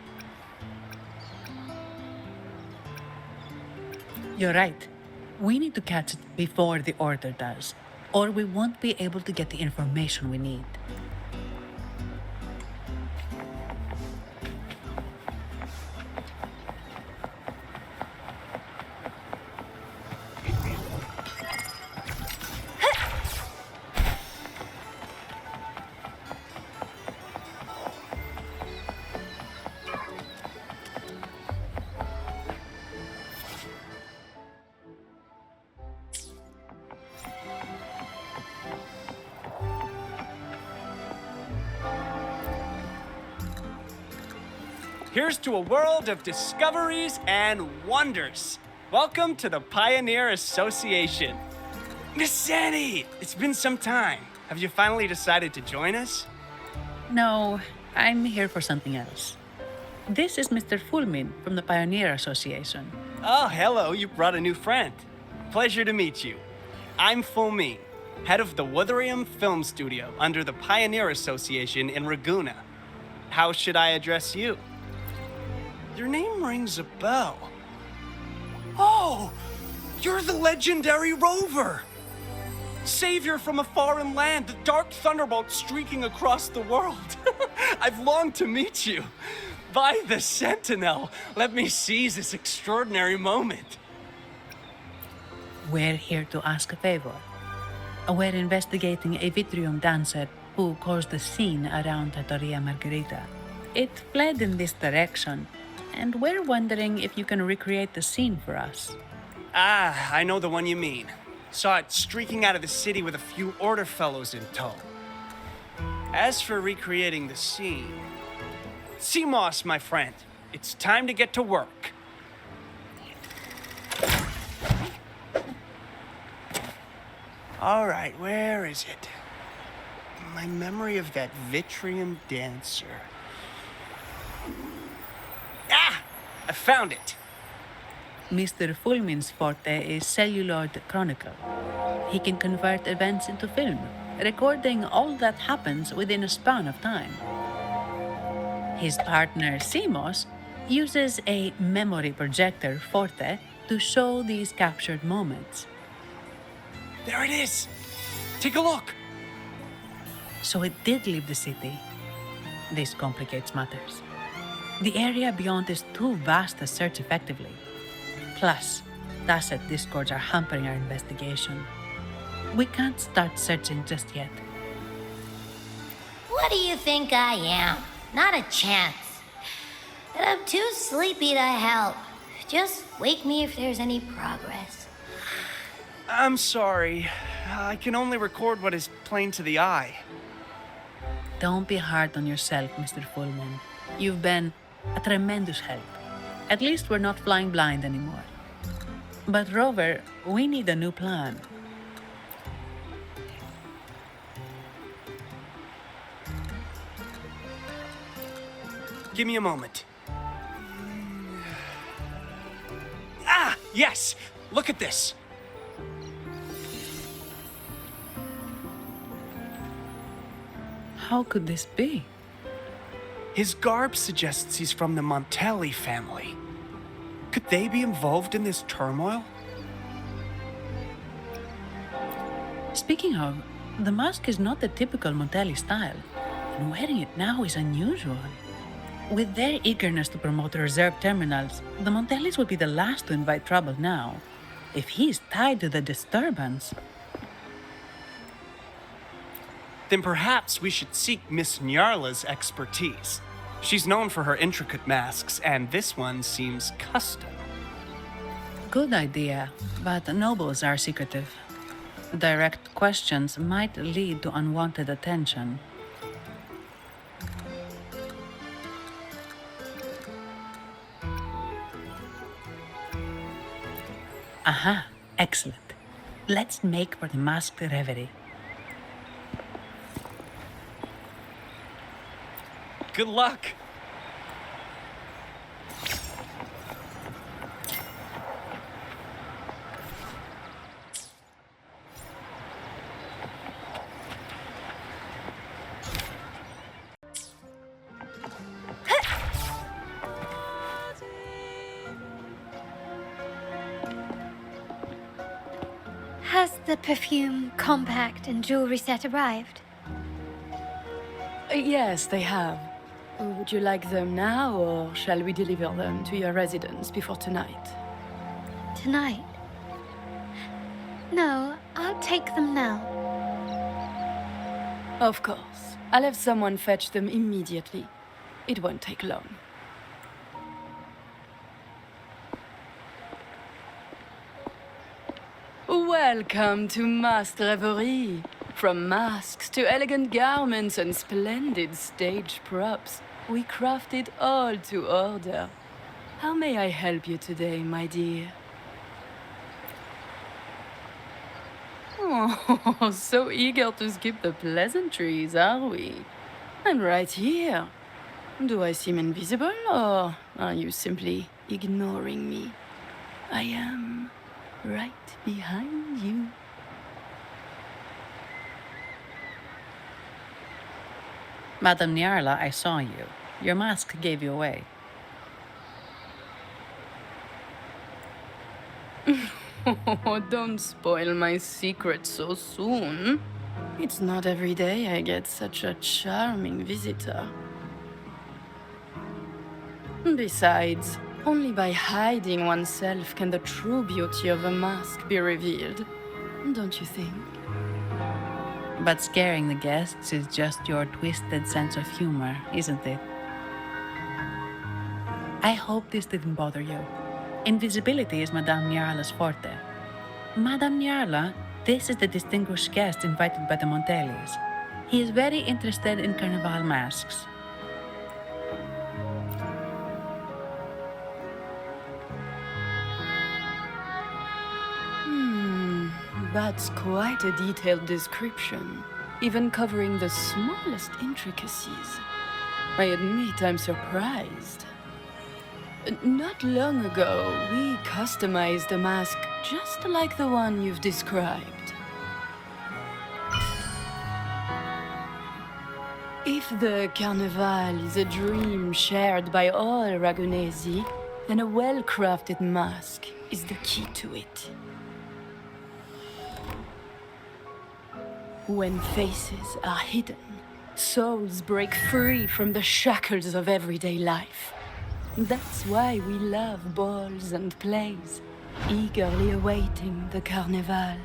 You're right. We need to catch it before the Order does, or we won't be able to get the information we need. Here's to a world of discoveries and wonders. Welcome to the Pioneer Association. Miss Sandy, it's been some time. Have you finally decided to join us? No, I'm here for something else. This is Mr. Fulmin from the Pioneer Association. Oh, hello, you brought a new friend. Pleasure to meet you. I'm Fulmin, head of the Wuthering Film Studio under the Pioneer Association in Ragunna. How should I address you? Your name rings a bell. Oh! You're the legendary Rover! Savior from a foreign land, the dark thunderbolt streaking across the world. I've longed to meet you. By the Sentinel, let me seize this extraordinary moment. We're here to ask a favor. We're investigating a Vitrium dancer who caused a scene around Trattoria Margherita. It fled in this direction, and we're wondering if you can recreate the scene for us. Ah, I know the one you mean. Saw it streaking out of the city with a few Order fellows in tow. As for recreating the scene... Seamoss, my friend, it's time to get to work. All right, where is it? My memory of that Vitrium dancer. Ah! I found it! Mr. Fulmin's forte is celluloid chronicle. He can convert events into film, recording all that happens within a span of time. His partner, Seamoss, uses a memory projector forte to show these captured moments. There it is! Take a look! So it did leave the city. This complicates matters. The area beyond is too vast to search effectively. Plus, Tacet discords are hampering our investigation. We can't start searching just yet. What do you think I am? Not a chance. And I'm too sleepy to help. Just wake me if there's any progress. I'm sorry. I can only record what is plain to the eye. Don't be hard on yourself, Mr. Fullman. You've been a tremendous help. At least we're not flying blind anymore. But Rover, we need a new plan. Give me a moment. Ah, yes! Look at this! How could this be? His garb suggests he's from the Montelli family. Could they be involved in this turmoil? Speaking of, the mask is not the typical Montelli style, and wearing it now is unusual. With their eagerness to promote reserve terminals, the Montellis would be the last to invite trouble now. If he's tied to the disturbance... Then perhaps we should seek Miss Nyarla's expertise. She's known for her intricate masks, and this one seems custom. Good idea, but nobles are secretive. Direct questions might lead to unwanted attention. Aha, excellent. Let's make for the masked reverie. Good luck! Has the perfume, compact, and jewelry set arrived? Yes, they have. Would you like them now, or shall we deliver them to your residence before tonight? Tonight? No, I'll take them now. Of course. I'll have someone fetch them immediately. It won't take long. Welcome to Masked Reverie. From masks to elegant garments and splendid stage props, we craft it all to order. How may I help you today, my dear? Oh, so eager to skip the pleasantries, are we? I'm right here. Do I seem invisible, or are you simply ignoring me? I am right behind you. Madame Nyarla, I saw you. Your mask gave you away. Oh, don't spoil my secret so soon. It's not every day I get such a charming visitor. Besides, only by hiding oneself can the true beauty of a mask be revealed. Don't you think? But scaring the guests is just your twisted sense of humor, isn't it? I hope this didn't bother you. Invisibility is Madame Nyarla's forte. Madame Nyarla, this is the distinguished guest invited by the Montellis. He is very interested in carnival masks. That's quite a detailed description, even covering the smallest intricacies. I admit I'm surprised. Not long ago, we customized a mask just like the one you've described. If the Carnival is a dream shared by all Ragunesi, then a well-crafted mask is the key to it. When faces are hidden, souls break free from the shackles of everyday life. That's why we love balls and plays, eagerly awaiting the Carnival.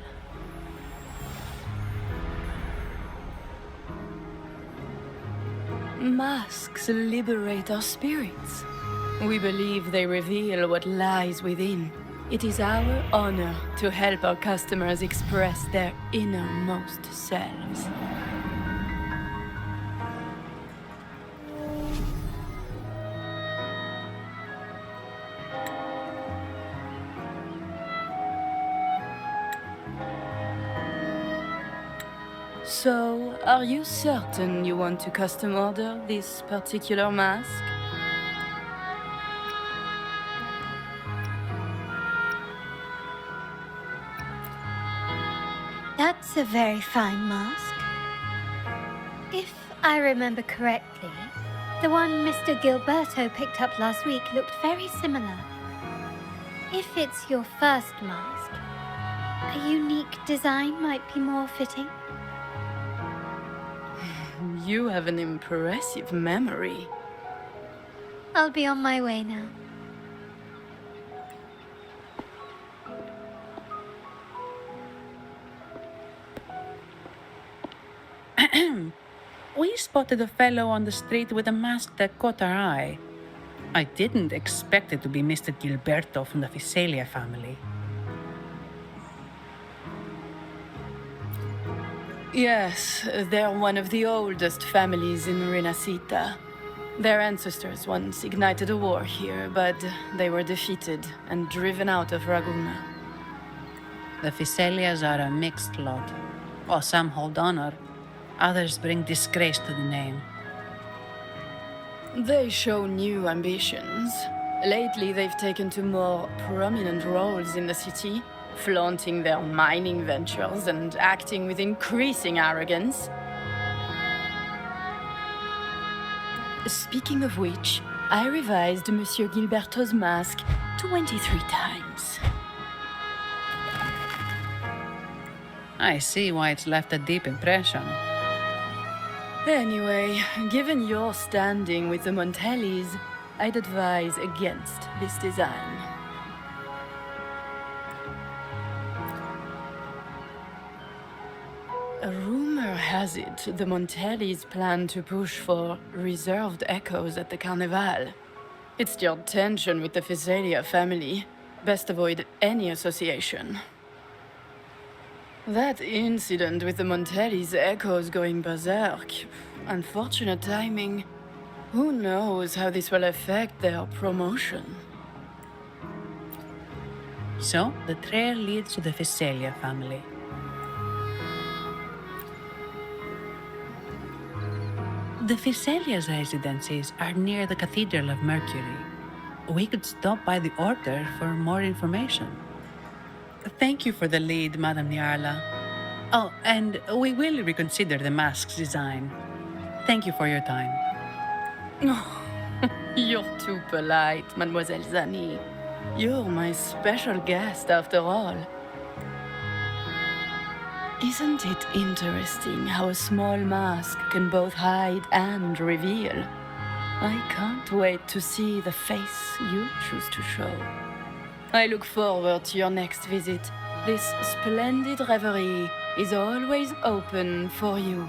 Masks liberate our spirits. We believe they reveal what lies within. It is our honor to help our customers express their innermost selves. So, are you certain you want to custom order this particular mask? That's a very fine mask. If I remember correctly, the one Mr. Gilberto picked up last week looked very similar. If it's your first mask, a unique design might be more fitting. You have an impressive memory. I'll be on my way now. We spotted a fellow on the street with a mask that caught our eye. I didn't expect it to be Mr. Gilberto from the Visalia family. Yes, they're one of the oldest families in Rinascita. Their ancestors once ignited a war here, but they were defeated and driven out of Raguna. The Visalias are a mixed lot. While some hold honor, others bring disgrace to the name. They show new ambitions. Lately, they've taken to more prominent roles in the city, flaunting their mining ventures and acting with increasing arrogance. Speaking of which, I revised Monsieur Gilberto's mask 23 times. I see why it's left a deep impression. Anyway, given your standing with the Montellis, I'd advise against this design. A rumor has it the Montellis plan to push for reserved echoes at the Carnival. It's stirred tension with the Visalia family. Best avoid any association. That incident with the Montellis' echoes going berserk. Unfortunate timing. Who knows how this will affect their promotion? So, the trail leads to the Visalia family. The Visalia's residences are near the Cathedral of Mercury. We could stop by the Order for more information. Thank you for the lead, Madame Nyarla. Oh, and we will reconsider the mask's design. Thank you for your time. Oh, you're too polite, Mademoiselle Zani. You're my special guest after all. Isn't it interesting how a small mask can both hide and reveal? I can't wait to see the face you choose to show. I look forward to your next visit. This splendid reverie is always open for you.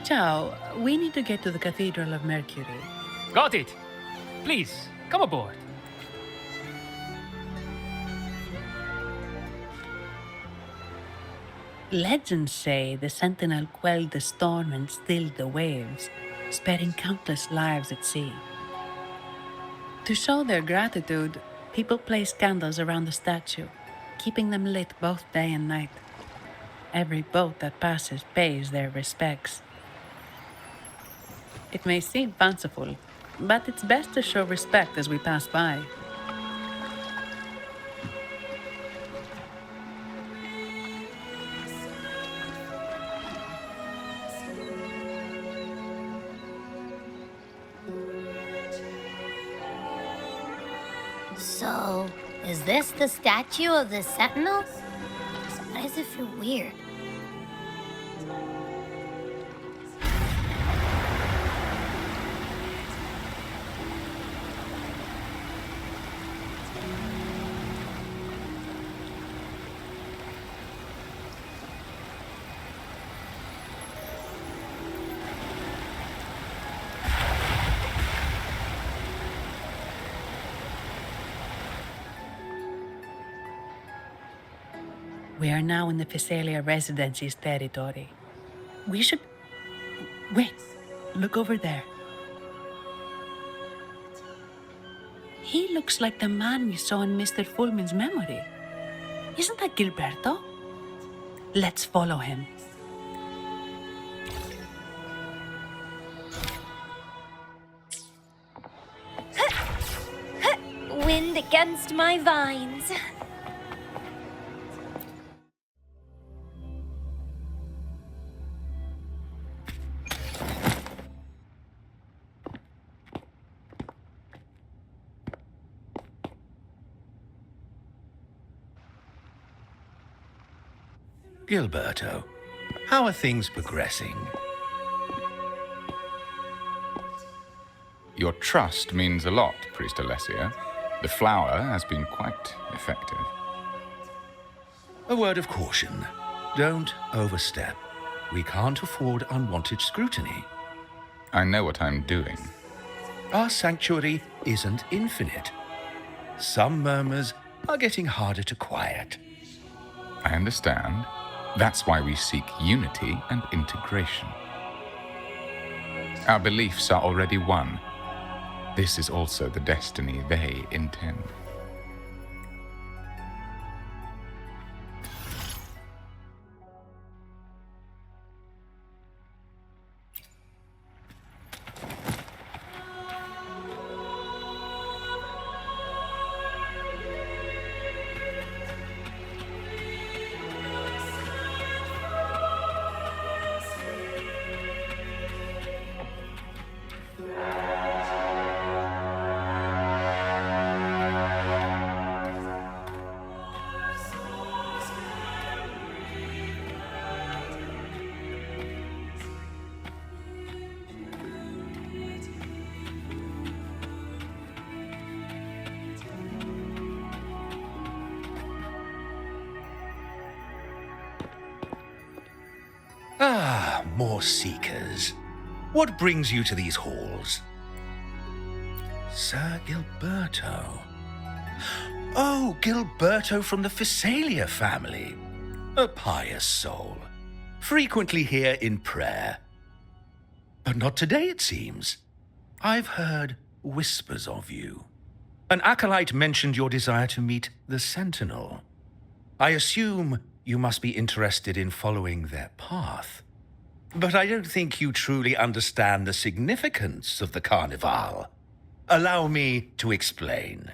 Ciao, we need to get to the Cathedral of Mercury. Got it. Please, come aboard. Legends say the Sentinel quelled the storm and stilled the waves, sparing countless lives at sea. To show their gratitude, people place candles around the statue, keeping them lit both day and night. Every boat that passes pays their respects. It may seem fanciful, but it's best to show respect as we pass by. So, is this the statue of the Sentinels? Why does it feel weird? We are now in the Physalia Residency's territory. We should... Wait, look over there. He looks like the man we saw in Mr. Fulmin's memory. Isn't that Gilberto? Let's follow him. Wind against my vines. Gilberto, how are things progressing? Your trust means a lot, Priest Alessio. The flower has been quite effective. A word of caution. Don't overstep. We can't afford unwanted scrutiny. I know what I'm doing. Our sanctuary isn't infinite. Some murmurs are getting harder to quiet. I understand. That's why we seek unity and integration. Our beliefs are already one. This is also the destiny they intend. Ah, more seekers. What brings you to these halls? Sir Gilberto. Oh, Gilberto from the Physalia family. A pious soul. Frequently here in prayer. But not today, it seems. I've heard whispers of you. An acolyte mentioned your desire to meet the Sentinel. I assume you must be interested in following their path. But I don't think you truly understand the significance of the Carnival. Allow me to explain.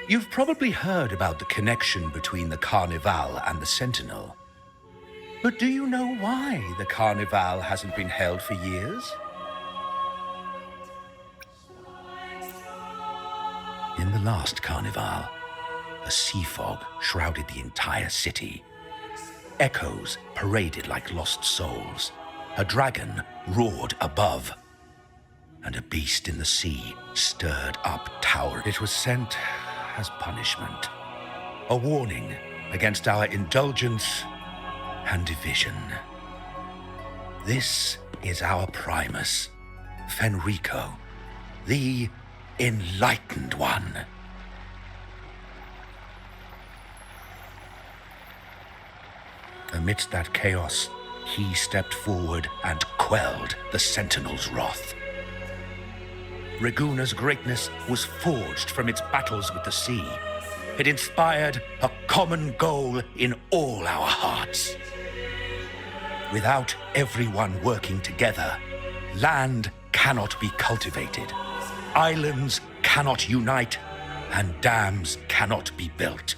You've probably heard about the connection between the Carnival and the Sentinel. But do you know why the Carnival hasn't been held for years? In the last Carnival, a sea fog shrouded the entire city. Echoes paraded like lost souls. A dragon roared above. And a beast in the sea stirred up tower. It was sent as punishment. A warning against our indulgence and division. This is our Primus, Fenrico, the Enlightened One. Amidst that chaos, he stepped forward and quelled the Sentinel's wrath. Raguna's greatness was forged from its battles with the sea. It inspired a common goal in all our hearts. Without everyone working together, land cannot be cultivated, islands cannot unite, and dams cannot be built.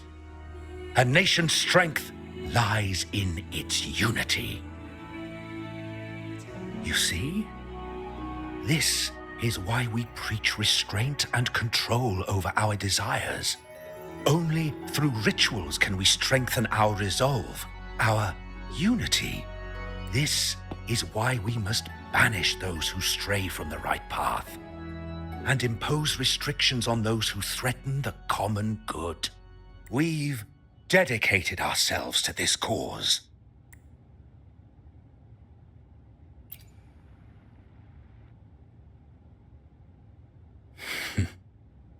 A nation's strength lies in its unity. You see? This is why we preach restraint and control over our desires. Only through rituals can we strengthen our resolve, our unity. This is why we must banish those who stray from the right path and impose restrictions on those who threaten the common good. We've dedicated ourselves to this cause.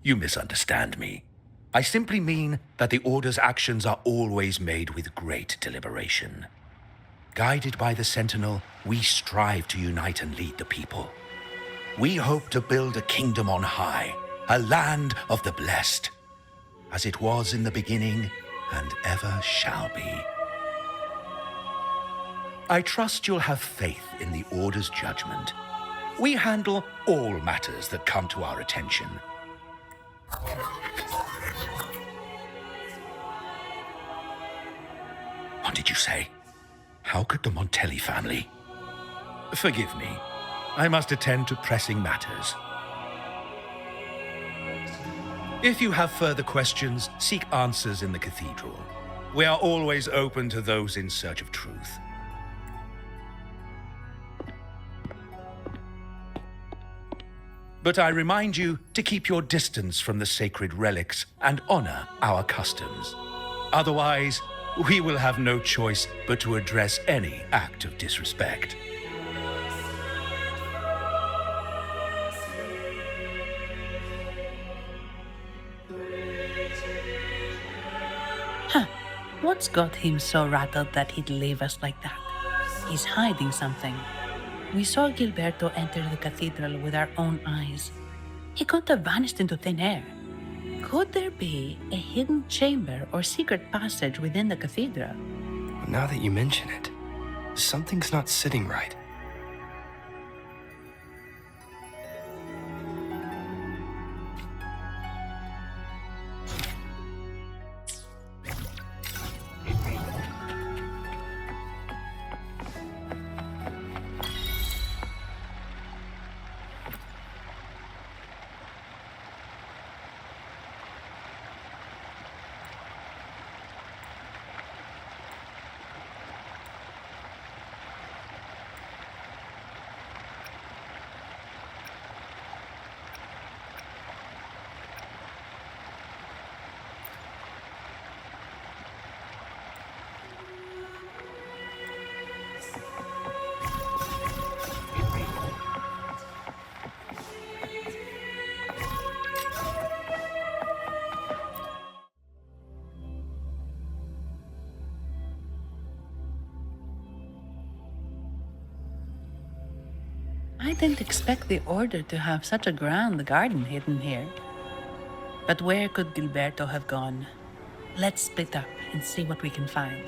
You misunderstand me. I simply mean that the Order's actions are always made with great deliberation. Guided by the Sentinel, we strive to unite and lead the people. We hope to build a kingdom on high, a land of the blessed, as it was in the beginning and ever shall be. I trust you'll have faith in the Order's judgment. We handle all matters that come to our attention. What did you say? How could the Montelli family? Forgive me. I must attend to pressing matters. If you have further questions, seek answers in the cathedral. We are always open to those in search of truth. But I remind you to keep your distance from the sacred relics and honor our customs. Otherwise, we will have no choice but to address any act of disrespect. Huh. What's got him so rattled that he'd leave us like that? He's hiding something. We saw Gilberto enter the cathedral with our own eyes. He couldn't have vanished into thin air. Could there be a hidden chamber or secret passage within the cathedral? Now that you mention it, something's not sitting right. I didn't expect the Order to have such a grand garden hidden here. But where could Gilberto have gone? Let's split up and see what we can find.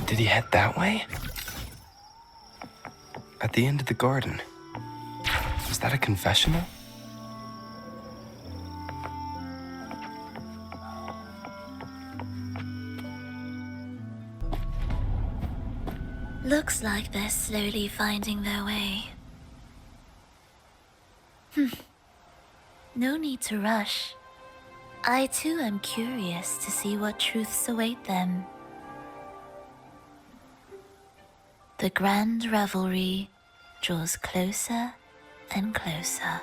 Did he head that way? At the end of the garden. Was that a confessional? Looks like they're slowly finding their way. No need to rush. I too am curious to see what truths await them. The grand revelry draws closer and closer.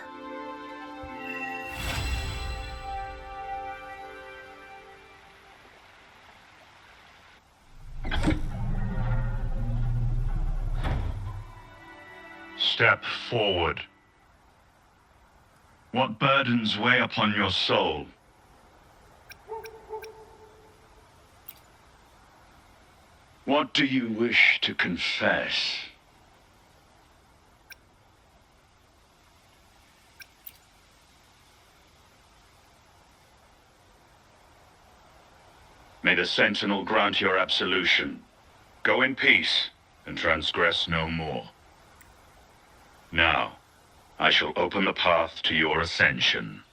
Step forward. What burdens weigh upon your soul? What do you wish to confess? May the Sentinel grant your absolution. Go in peace and transgress no more. Now, I shall open the path to your ascension.